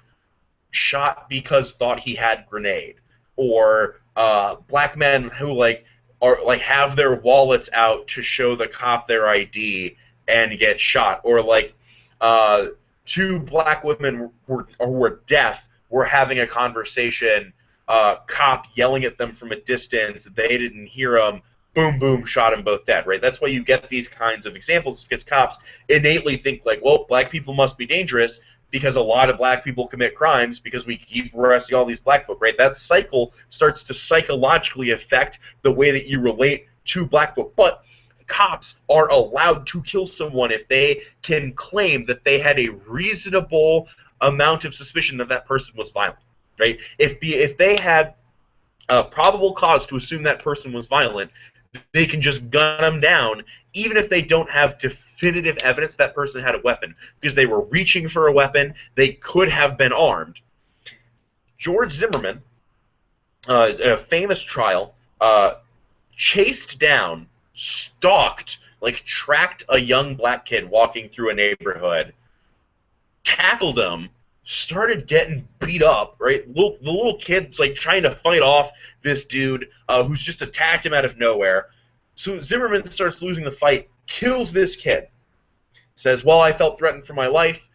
shot because thought he had grenade, or black men who are have their wallets out to show the cop their ID and get shot, or uh, two black women were deaf were having a conversation, cop yelling at them from a distance, they didn't hear him, boom, boom, shot them both dead, right? That's why you get these kinds of examples, because cops innately think, like, well, black people must be dangerous because a lot of black people commit crimes because we keep arresting all these black folk, right? That cycle starts to psychologically affect the way that you relate to black folk. But cops are allowed to kill someone if they can claim that they had a reasonable amount of suspicion that that person was violent, right? If they had probable cause to assume that person was violent, they can just gun them down, even if they don't have definitive evidence that person had a weapon, because they were reaching for a weapon, they could have been armed. George Zimmerman, in a famous trial, chased down, stalked, tracked a young black kid walking through a neighborhood, tackled him, started getting beat up, right? The little kid's trying to fight off this dude who's just attacked him out of nowhere. So Zimmerman starts losing the fight, kills this kid, says, well, I felt threatened for my life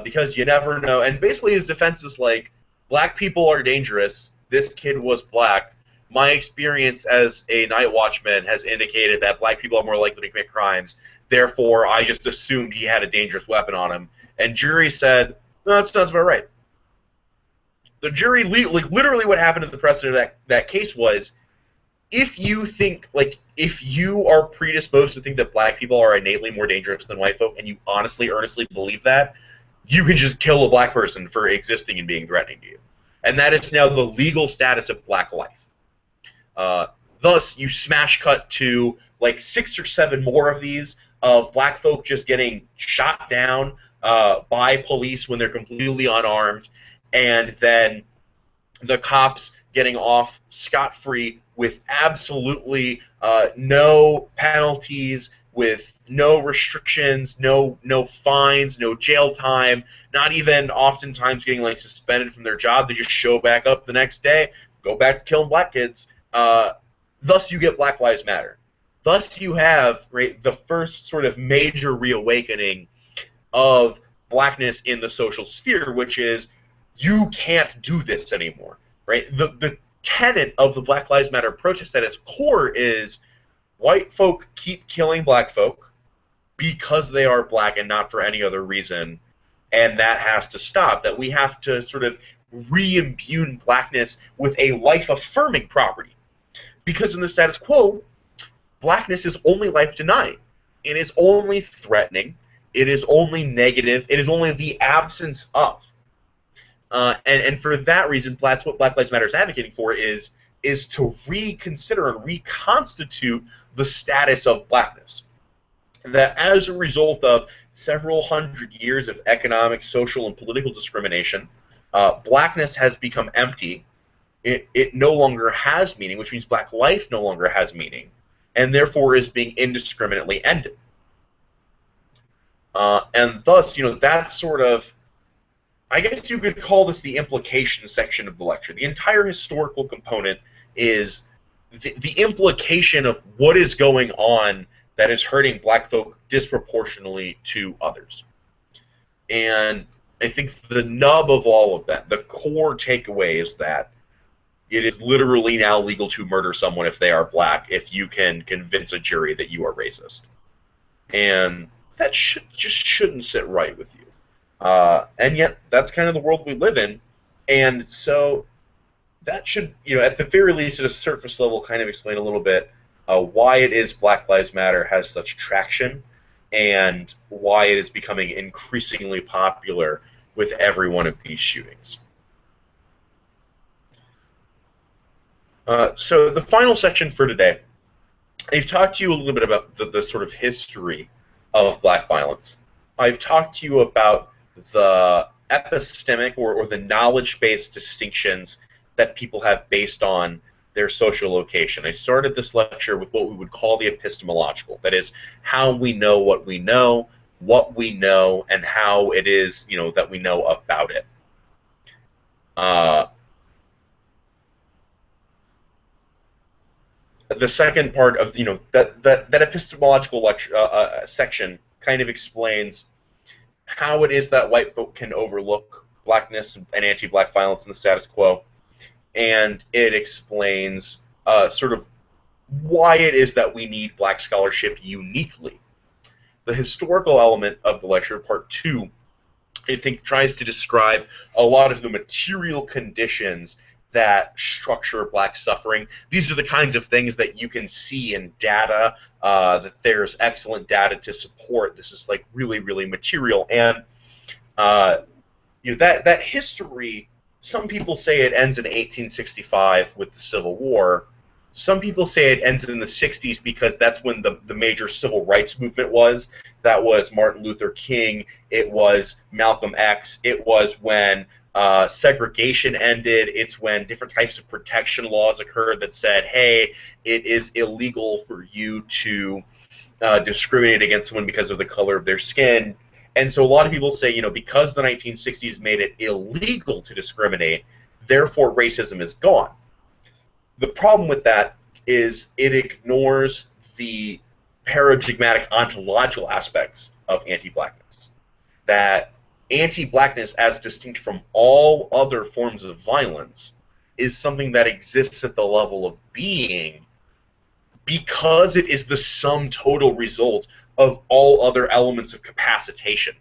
because you never know. And basically his defense is like, black people are dangerous. This kid was black. My experience as a night watchman has indicated that black people are more likely to commit crimes. Therefore, I just assumed he had a dangerous weapon on him. And jury said, no, that sounds about right. The jury, literally what happened in the precedent of that case was, if you think, if you are predisposed to think that black people are innately more dangerous than white folk, and you honestly, earnestly believe that, you can just kill a black person for existing and being threatening to you. And that is now the legal status of black life. Thus, you smash cut to 6 or 7 more of these, of black folk just getting shot down by police when they're completely unarmed, and then the cops getting off scot-free with absolutely no penalties, with no restrictions, no fines, no jail time, not even oftentimes getting suspended from their job. They just show back up the next day, go back to killing black kids. Thus you get Black Lives Matter. Thus you have the first sort of major reawakening of blackness in the social sphere, which is, you can't do this anymore, right? The tenet of the Black Lives Matter protest at its core is, white folk keep killing black folk because they are black and not for any other reason, and that has to stop. That we have to sort of re-imbue blackness with a life-affirming property. Because in the status quo, blackness is only life-denying. It is only threatening. It is only negative. It is only the absence of. And for that reason, that's what Black Lives Matter is advocating for, is to reconsider and reconstitute the status of blackness. That as a result of several hundred years of economic, social, and political discrimination, blackness has become empty. It no longer has meaning, which means black life no longer has meaning, and therefore is being indiscriminately ended. And thus, that's sort of, I guess you could call this the implication section of the lecture. The entire historical component is the implication of what is going on that is hurting black folk disproportionately to others. And I think the nub of all of that, the core takeaway, is that it is literally now legal to murder someone if they are black, if you can convince a jury that you are racist. And that just shouldn't sit right with you. And yet, that's kind of the world we live in. And so that should, at the very least, at a surface level, kind of explain a little bit why it is Black Lives Matter has such traction, and why it is becoming increasingly popular with every one of these shootings. So the final section for today, I've talked to you a little bit about the sort of history of black violence. I've talked to you about the epistemic or the knowledge-based distinctions that people have based on their social location. I started this lecture with what we would call the epistemological, that is, how we know, what we know, and how it is, that we know about it. Uh, the second part of that epistemological lecture section kind of explains how it is that white folk can overlook blackness and anti-black violence in the status quo, and it explains sort of why it is that we need black scholarship uniquely. The historical element of the lecture, part two, I think tries to describe a lot of the material conditions that structure black suffering. These are the kinds of things that you can see in data, that there's excellent data to support. This is like really, really material. And that history, some people say it ends in 1865 with the Civil War. Some people say it ends in the 60s because that's when the major civil rights movement was. That was Martin Luther King. It was Malcolm X. It was when segregation ended. It's when different types of protection laws occurred that said, hey, it is illegal for you to discriminate against someone because of the color of their skin. And so a lot of people say, because the 1960s made it illegal to discriminate, therefore racism is gone. The problem with that is it ignores the paradigmatic ontological aspects of anti-blackness. That anti-blackness, as distinct from all other forms of violence, is something that exists at the level of being because it is the sum total result of all other elements of capacitation.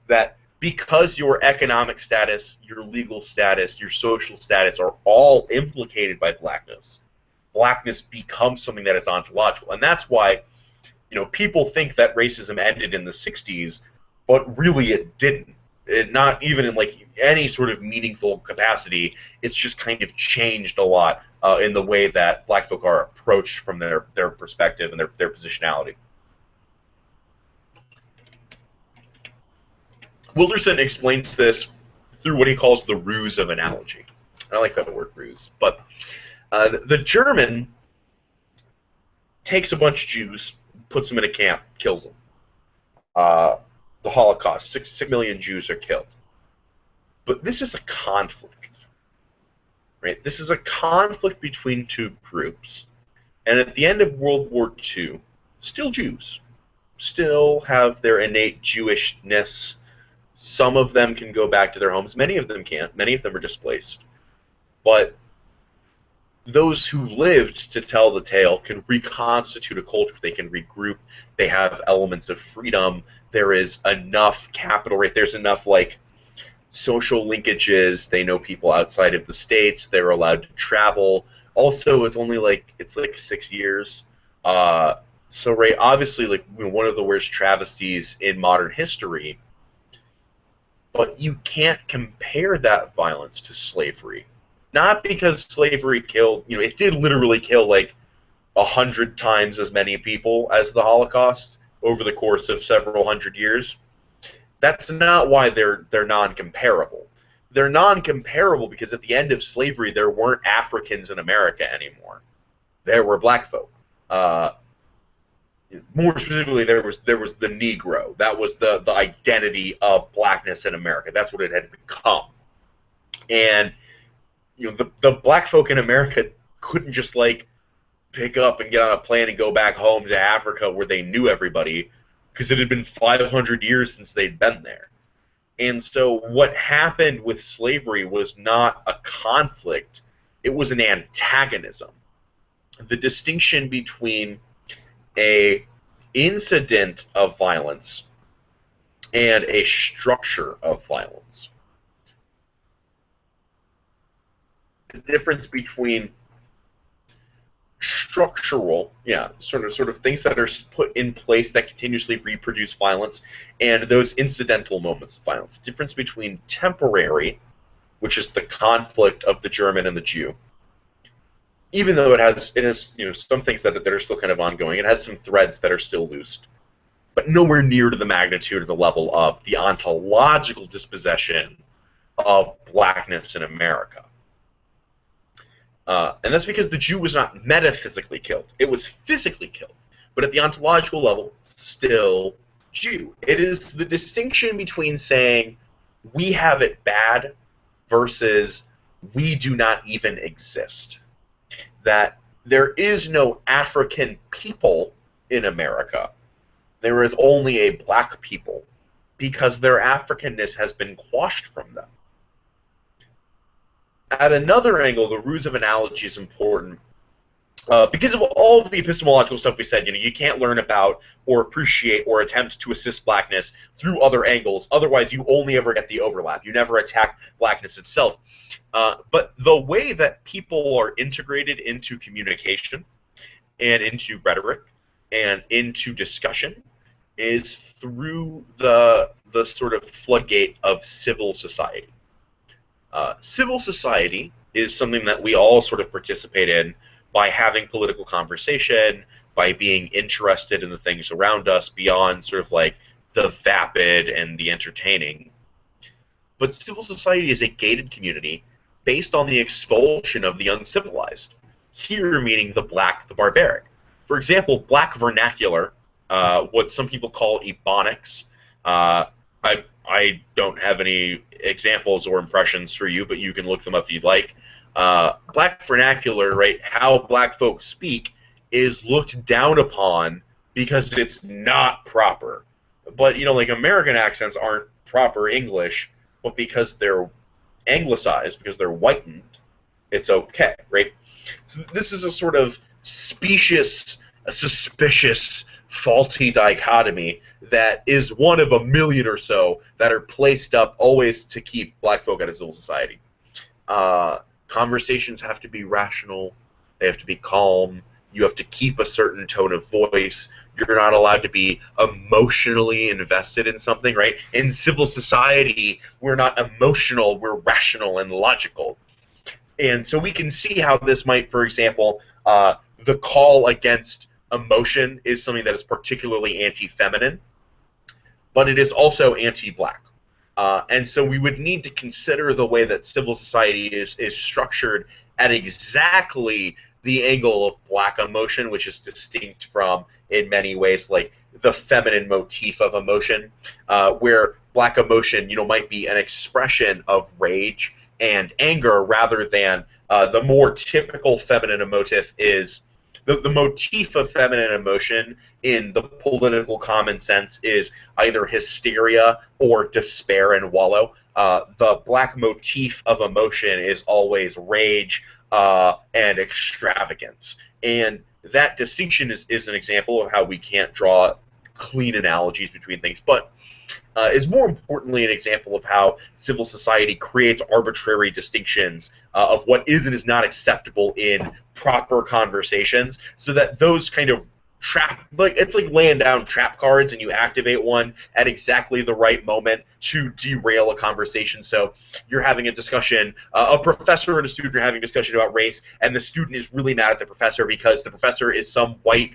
That because your economic status, your legal status, your social status are all implicated by blackness, blackness becomes something that is ontological. And that's why, people think that racism ended in the 60s, but really it didn't. Not even in like any sort of meaningful capacity. It's just kind of changed a lot in the way that black folk are approached from their perspective and their positionality. Wilderson explains this through what he calls the ruse of analogy. I like that word, ruse. But the German takes a bunch of Jews, puts them in a camp, kills them. The Holocaust, 6 million Jews are killed. But this is a conflict, right? This is a conflict between two groups. And at the end of World War II, still Jews, still have their innate Jewishness. Some of them can go back to their homes. Many of them can't. Many of them are displaced. But those who lived to tell the tale can reconstitute a culture. They can regroup. They have elements of freedom. There is enough capital, right? There's enough, like, social linkages. They know people outside of the States. They're allowed to travel. Also, it's only like 6 years. So, right, obviously, like, one of the worst travesties in modern history. But you can't compare that violence to slavery. Not because slavery killed, it did literally kill like 100 times as many people as the Holocaust over the course of several hundred years. That's not why they're non-comparable. They're non-comparable because at the end of slavery, there weren't Africans in America anymore. There were black folk. More specifically, there was the Negro. That was the identity of blackness in America. That's what it had become. And the black folk in America couldn't just like pick up and get on a plane and go back home to Africa where they knew everybody, because it had been 500 years since they'd been there. And so what happened with slavery was not a conflict, it was an antagonism. The distinction between a incident of violence and a structure of violence. The difference between structural, sort of things that are put in place that continuously reproduce violence, and those incidental moments of violence. The difference between temporary, which is the conflict of the German and the Jew, even though it has some things that are still kind of ongoing. It has some threads that are still loosed, but nowhere near to the magnitude or the level of the ontological dispossession of blackness in America. And that's because the Jew was not metaphysically killed. It was physically killed. But at the ontological level, still Jew. It is the distinction between saying we have it bad versus we do not even exist. That there is no African people in America. There is only a black people because their Africanness has been quashed from them. At another angle, the ruse of analogy is important because of all of the epistemological stuff we said. You can't learn about or appreciate or attempt to assist blackness through other angles. Otherwise, you only ever get the overlap. You never attack blackness itself. But the way that people are integrated into communication and into rhetoric and into discussion is through the sort of floodgate of civil society. Civil society is something that we all sort of participate in by having political conversation, by being interested in the things around us beyond sort of like the vapid and the entertaining. But civil society is a gated community based on the expulsion of the uncivilized. Here meaning the black, the barbaric. For example, black vernacular, what some people call ebonics. I don't have any examples or impressions for you, but you can look them up if you'd like. Black vernacular, right, how black folks speak, is looked down upon because it's not proper. But, like American accents aren't proper English, but because they're anglicized, because they're whitened, it's okay, right? So this is a sort of specious, suspicious, faulty dichotomy that is one of a million or so that are placed up always to keep black folk out of civil society. Conversations have to be rational. They have to be calm. You have to keep a certain tone of voice. You're not allowed to be emotionally invested in something, right? In civil society, we're not emotional. We're rational and logical. And so we can see how this might, for example, the call against emotion is something that is particularly anti-feminine, but it is also anti-black. And so we would need to consider the way that civil society is structured at exactly the angle of black emotion, which is distinct from, in many ways, like the feminine motif of emotion, where black emotion, might be an expression of rage and anger rather than the more typical feminine emotive is the motif of feminine emotion in the political common sense is either hysteria or despair and wallow. The black motif of emotion is always rage and extravagance. And that distinction is an example of how we can't draw clean analogies between things, but is more importantly an example of how civil society creates arbitrary distinctions of what is and is not acceptable in proper conversations, so that those kind of it's like laying down trap cards, and you activate one at exactly the right moment to derail a conversation. So you're having a discussion, a professor and a student are having a discussion about race, and the student is really mad at the professor because the professor is some white,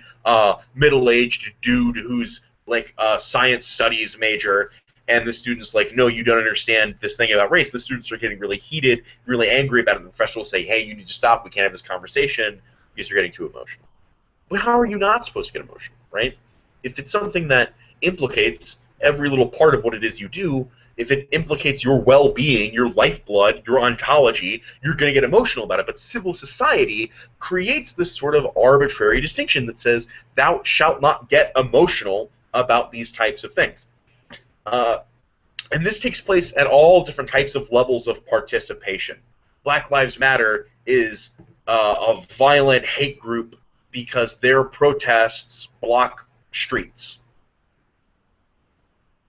middle-aged dude who's like a science studies major, and the student's like, no, you don't understand this thing about race. The students are getting really heated, really angry about it. The professor will say, hey, you need to stop. We can't have this conversation because you're getting too emotional. But how are you not supposed to get emotional, right? If it's something that implicates every little part of what it is you do, if it implicates your well-being, your lifeblood, your ontology, you're going to get emotional about it. But civil society creates this sort of arbitrary distinction that says, thou shalt not get emotional about these types of things. And this takes place at all different types of levels of participation. Black Lives Matter is a violent hate group because their protests block streets.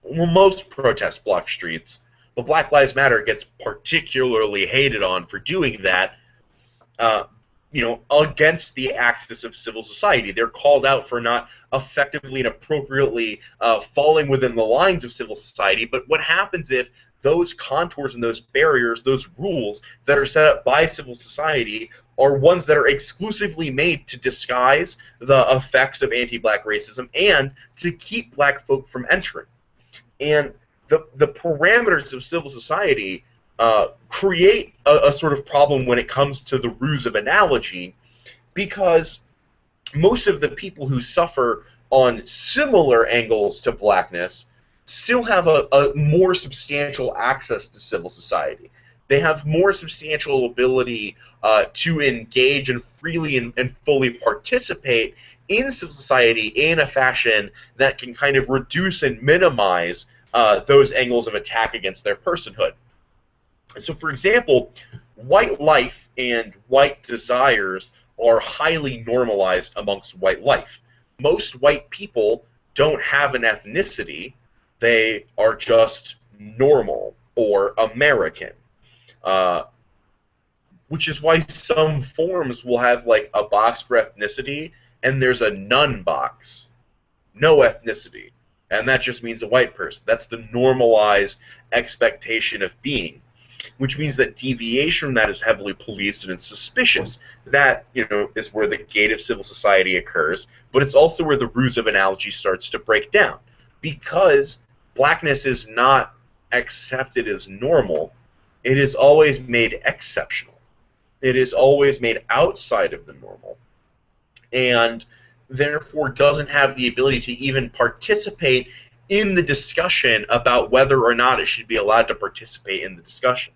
Well, most protests block streets, but Black Lives Matter gets particularly hated on for doing that, against the axis of civil society. They're called out for not effectively and appropriately falling within the lines of civil society, but what happens if those contours and those barriers, those rules that are set up by civil society are ones that are exclusively made to disguise the effects of anti-black racism and to keep black folk from entering? And the parameters of civil society create a sort of problem when it comes to the ruse of analogy, because most of the people who suffer on similar angles to blackness still have a more substantial access to civil society. They have more substantial ability to engage and freely and fully participate in civil society in a fashion that can kind of reduce and minimize those angles of attack against their personhood. So, for example, white life and white desires are highly normalized amongst white life. Most white people don't have an ethnicity. They are just normal or American. Which is why some forms will have like a box for ethnicity, and there's a none box, no ethnicity, and that just means a white person. That's the normalized expectation of being, which means that deviation from that is heavily policed and it's suspicious. That, you know, is where the gate of civil society occurs, but it's also where the ruse of analogy starts to break down, because blackness is not accepted as normal. It is always made exceptional. It is always made outside of the normal, and therefore doesn't have the ability to even participate in the discussion about whether or not it should be allowed to participate in the discussion.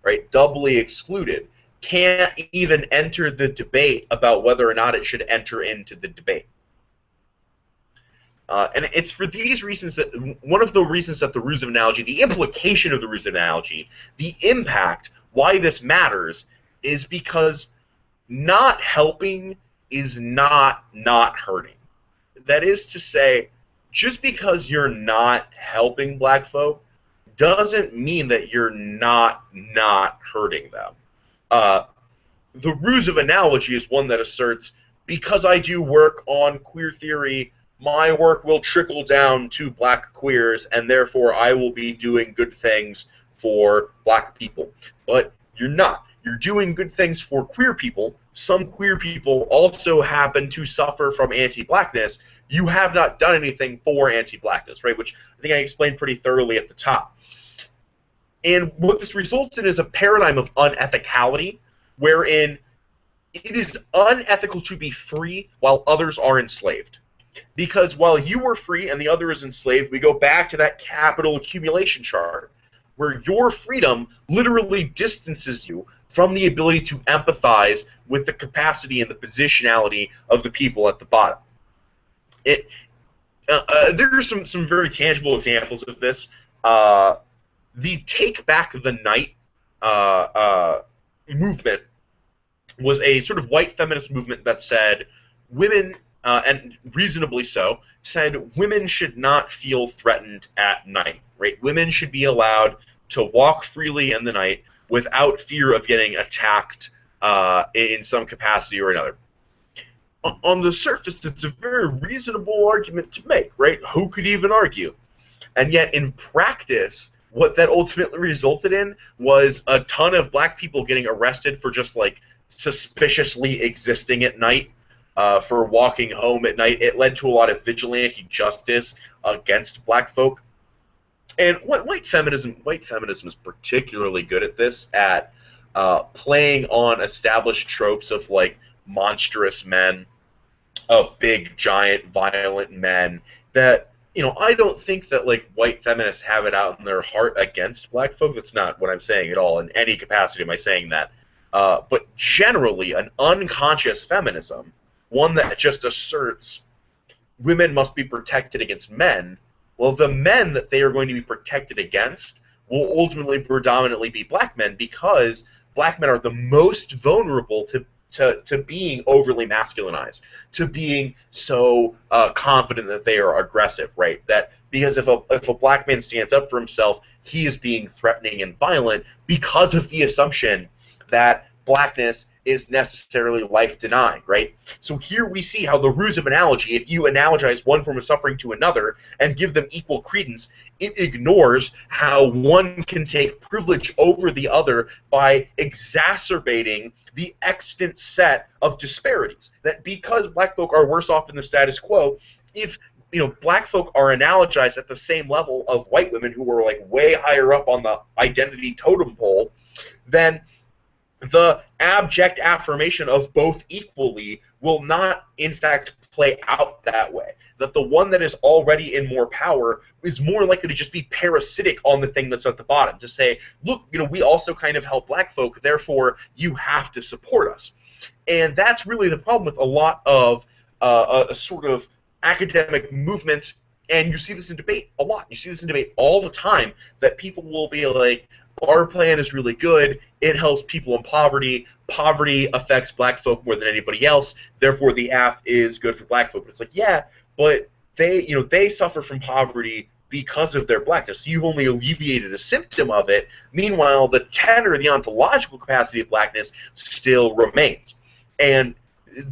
Right? Doubly excluded. Can't even enter the debate about whether or not it should enter into the debate. And it's for these reasons that one of the reasons that the ruse of analogy, the implication of the ruse of analogy, the impact, why this matters, is because not helping is not hurting. That is to say, just because you're not helping black folk doesn't mean that you're not hurting them. The ruse of analogy is one that asserts, because I do work on queer theory, my work will trickle down to black queers, and therefore I will be doing good things for black people. But you're not. You're doing good things for queer people. Some queer people also happen to suffer from anti-blackness. You have not done anything for anti-blackness, right? Which I think I explained pretty thoroughly at the top. And what this results in is a paradigm of unethicality, wherein it is unethical to be free while others are enslaved. Because while you were free and the other is enslaved, we go back to that capital accumulation chart, where your freedom literally distances you from the ability to empathize with the capacity and the positionality of the people at the bottom. There are some very tangible examples of this. The Take Back the Night movement was a sort of white feminist movement that said women, and reasonably so, said women should not feel threatened at night. Right? Women should be allowed to walk freely in the night without fear of getting attacked in some capacity or another. On the surface, it's a very reasonable argument to make, right? Who could even argue? And yet, in practice, what that ultimately resulted in was a ton of black people getting arrested for just, like, suspiciously existing at night, for walking home at night. It led to a lot of vigilante justice against black folk. And white feminism is particularly good at this, at playing on established tropes of, like, monstrous men, of big, giant, violent men, that, you know, I don't think that, like, white feminists have it out in their heart against black folk. That's not what I'm saying at all. In any capacity am I saying that. But generally, an unconscious feminism, one that just asserts women must be protected against men, well, the men that they are going to be protected against will ultimately predominantly be black men, because black men are the most vulnerable to being overly masculinized, to being so confident that they are aggressive, right? That because if a black man stands up for himself, he is being threatening and violent because of the assumption that blackness is necessarily life-denying, right? So here we see how the ruse of analogy, if you analogize one form of suffering to another and give them equal credence, it ignores how one can take privilege over the other by exacerbating the extant set of disparities. That because black folk are worse off in the status quo, if, you know, black folk are analogized at the same level of white women who are, like, way higher up on the identity totem pole, then the abject affirmation of both equally will not, in fact, play out that way. that the one that is already in more power is more likely to just be parasitic on the thing that's at the bottom, to say, look, we also kind of help black folk, therefore you have to support us. And that's really the problem with a lot of a sort of academic movements, and you see this in debate a lot. You see this in debate all the time, that people will be like, our plan is really good, it helps people in poverty, poverty affects black folk more than anybody else, therefore the AF is good for black folk. But it's like, yeah, but they suffer from poverty because of their blackness. So you've only alleviated a symptom of it. Meanwhile, the tenor, the ontological capacity of blackness still remains. And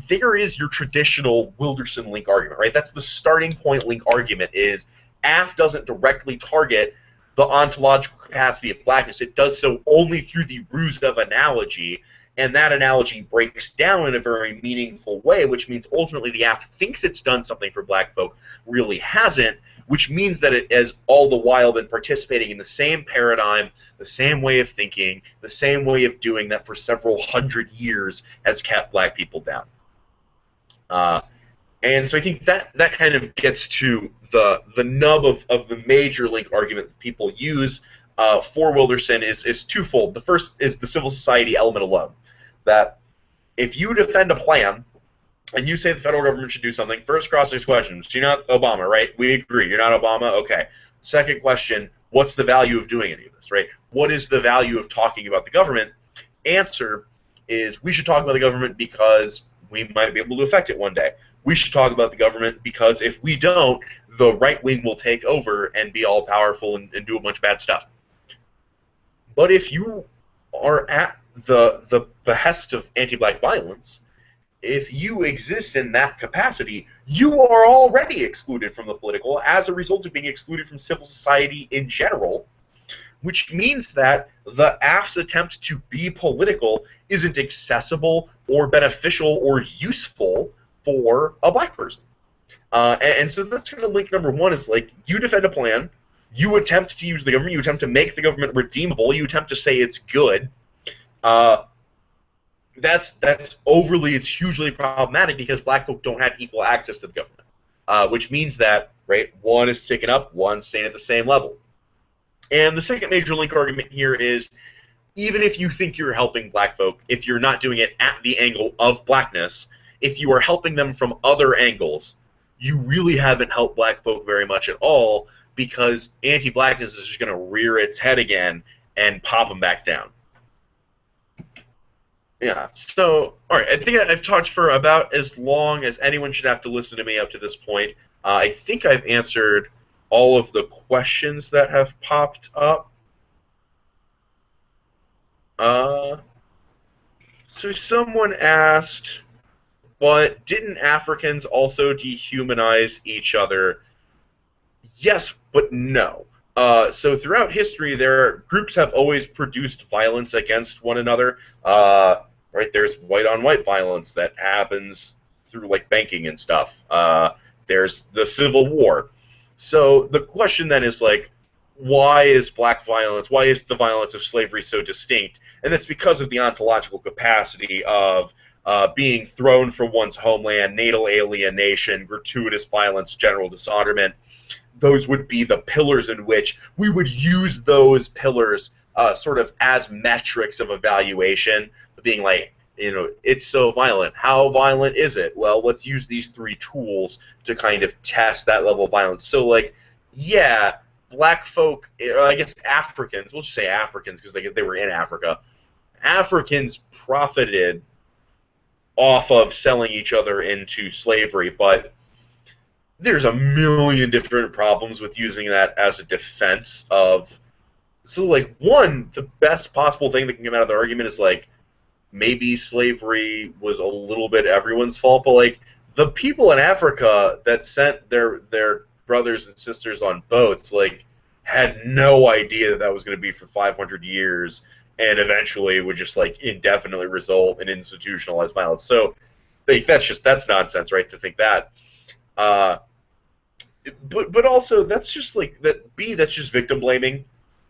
there is your traditional Wilderson link argument, right? That's the starting point link argument, is AF doesn't directly target the ontological capacity of blackness. It does so only through the ruse of analogy, and that analogy breaks down in a very meaningful way, which means ultimately the AF thinks it's done something for black folk, really hasn't, which means that it has all the while been participating in the same paradigm, the same way of thinking, the same way of doing that for several hundred years has kept black people down. And so I think that kind of gets to the nub of the major link argument that people use for Wilderson is twofold. The first is the civil society element alone. That if you defend a plan and you say the federal government should do something, first cross-examination questions. You're not Obama, right? We agree. You're not Obama? Okay. Second question, what's the value of doing any of this, right? What is the value of talking about the government? Answer is, we should talk about the government because we might be able to affect it one day. We should talk about the government because if we don't, the right wing will take over and be all powerful and do a bunch of bad stuff. But if you are at the behest of anti-black violence, if you exist in that capacity, you are already excluded from the political as a result of being excluded from civil society in general, which means that the AF's attempt to be political isn't accessible or beneficial or useful for a black person. And so that's kind of link number one, is like, you defend a plan, you attempt to use the government, you attempt to make the government redeemable, you attempt to say it's good. That's hugely problematic because black folk don't have equal access to the government, which means that, right, one is taken up, one's staying at the same level. And the second major link argument here is, even if you think you're helping black folk, if you're not doing it at the angle of blackness, if you are helping them from other angles, you really haven't helped black folk very much at all, because anti-blackness is just going to rear its head again and pop them back down. Yeah, so, alright, I think I've talked for about as long as anyone should have to listen to me up to this point. I think I've answered all of the questions that have popped up. So someone asked, but didn't Africans also dehumanize each other? Yes, but no. So throughout history, groups have always produced violence against one another. Right, there's white-on-white violence that happens through, like, banking and stuff. There's the Civil War. So the question then is, like, why is black violence, why is the violence of slavery so distinct? And that's because of the ontological capacity of being thrown from one's homeland, natal alienation, gratuitous violence, general dishonorment. Those would be the pillars in which we would use those pillars sort of as metrics of evaluation, being like, it's so violent. How violent is it? Well, let's use these three tools to kind of test that level of violence. So, like, yeah, black folk, I guess Africans, we'll just say Africans because they were in Africa, Africans profited off of selling each other into slavery, but there's a million different problems with using that as a defense of... So, like, one, the best possible thing that can come out of the argument is, like, maybe slavery was a little bit everyone's fault, but, like, the people in Africa that sent their brothers and sisters on boats, like, had no idea that was going to be for 500 years, and eventually would just, like, indefinitely result in institutionalized violence. So, like, that's nonsense, right, to think that. But also, that's just, like, that's just victim blaming.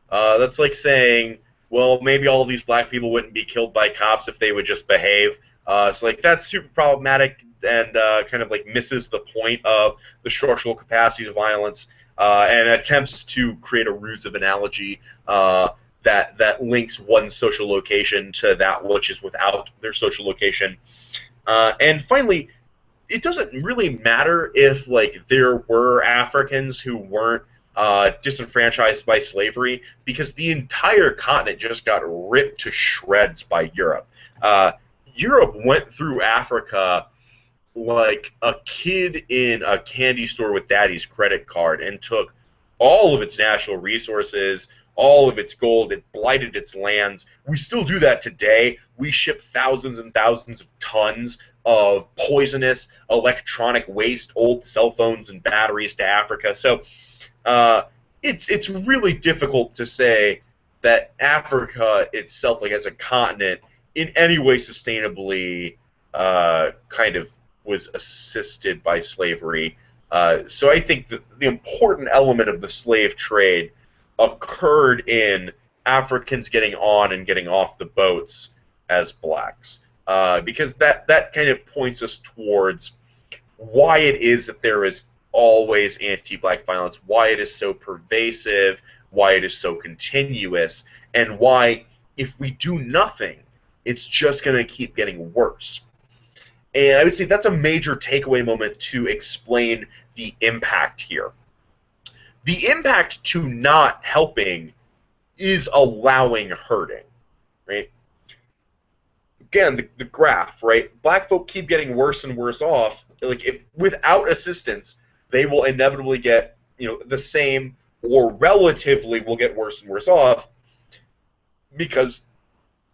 That's like saying, well, maybe all of these black people wouldn't be killed by cops if they would just behave. So, like, that's super problematic. kind of like misses the point of the structural capacity of violence, and attempts to create a ruse of analogy that links one social location to that which is without their social location. And finally, it doesn't really matter if like there were Africans who weren't disenfranchised by slavery, because the entire continent just got ripped to shreds by Europe. Europe went through Africa like a kid in a candy store with daddy's credit card and took all of its natural resources, all of its gold. It blighted its lands. We still do that today. We ship thousands and thousands of tons of poisonous electronic waste, old cell phones and batteries to Africa. So it's really difficult to say that Africa itself, like as a continent, in any way sustainably kind of was assisted by slavery. So I think that the important element of the slave trade occurred in Africans getting on and getting off the boats as blacks, because that kind of points us towards why it is that there is always anti-black violence, why it is so pervasive, why it is so continuous, and why if we do nothing, it's just going to keep getting worse. And I would say that's a major takeaway moment to explain the impact here. The impact to not helping is allowing hurting, right? Again, the graph, right? Black folk keep getting worse and worse off. Like, if without assistance, they will inevitably get, the same or relatively will get worse and worse off, because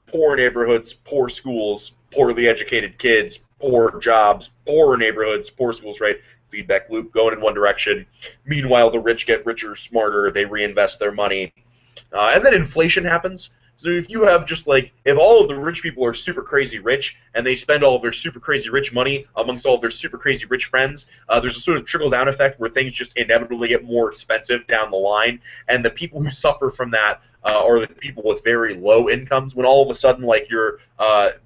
poor neighborhoods, poor schools, poorly educated kids, poor jobs, poor neighborhoods, poor schools, right? Feedback loop going in one direction. Meanwhile, the rich get richer, smarter, they reinvest their money. And then inflation happens. So if you have just like, if all of the rich people are super crazy rich and they spend all of their super crazy rich money amongst all of their super crazy rich friends, there's a sort of trickle-down effect where things just inevitably get more expensive down the line, and the people who suffer from that are the people with very low incomes. When all of a sudden, like, your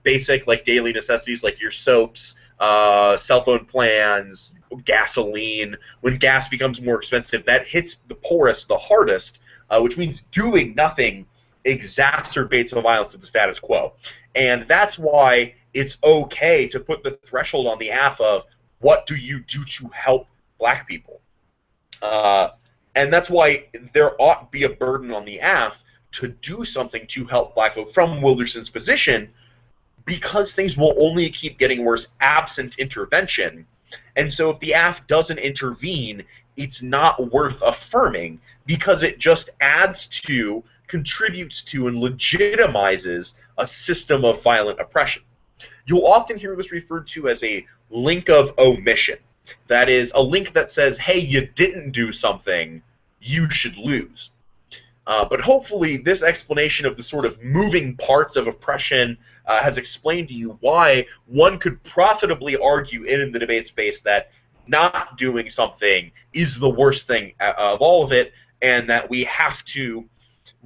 basic, like, daily necessities, like your soaps, cell phone plans, gasoline, when gas becomes more expensive, that hits the poorest the hardest, which means doing nothing exacerbates the violence of the status quo. And that's why it's okay to put the threshold on the AF of what do you do to help black people. And that's why there ought to be a burden on the AF to do something to help black folk from Wilderson's position, because things will only keep getting worse absent intervention. And so if the AF doesn't intervene, it's not worth affirming, because it just adds to, contributes to, and legitimizes a system of violent oppression. You'll often hear this referred to as a link of omission. That is, a link that says, hey, you didn't do something, you should lose. But hopefully this explanation of the sort of moving parts of oppression has explained to you why one could profitably argue in the debate space that not doing something is the worst thing of all of it, and that we have to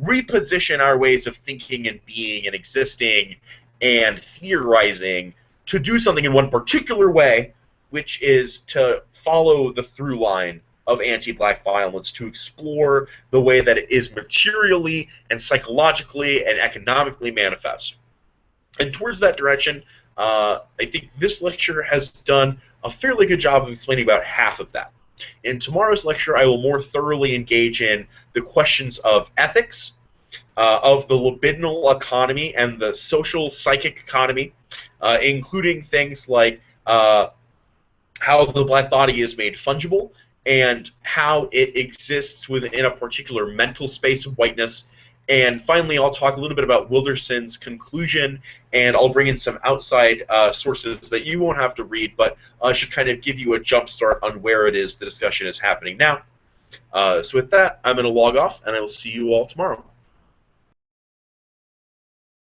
reposition our ways of thinking and being and existing and theorizing to do something in one particular way, which is to follow the through line of anti-black violence, to explore the way that it is materially and psychologically and economically manifest. And towards that direction, I think this lecture has done a fairly good job of explaining about half of that. In tomorrow's lecture, I will more thoroughly engage in the questions of ethics, of the libidinal economy and the social psychic economy, including things like how the black body is made fungible, and how it exists within a particular mental space of whiteness. And finally, I'll talk a little bit about Wilderson's conclusion, and I'll bring in some outside sources that you won't have to read, but should kind of give you a jump start on where it is the discussion is happening now. So with that, I'm going to log off, and I will see you all tomorrow.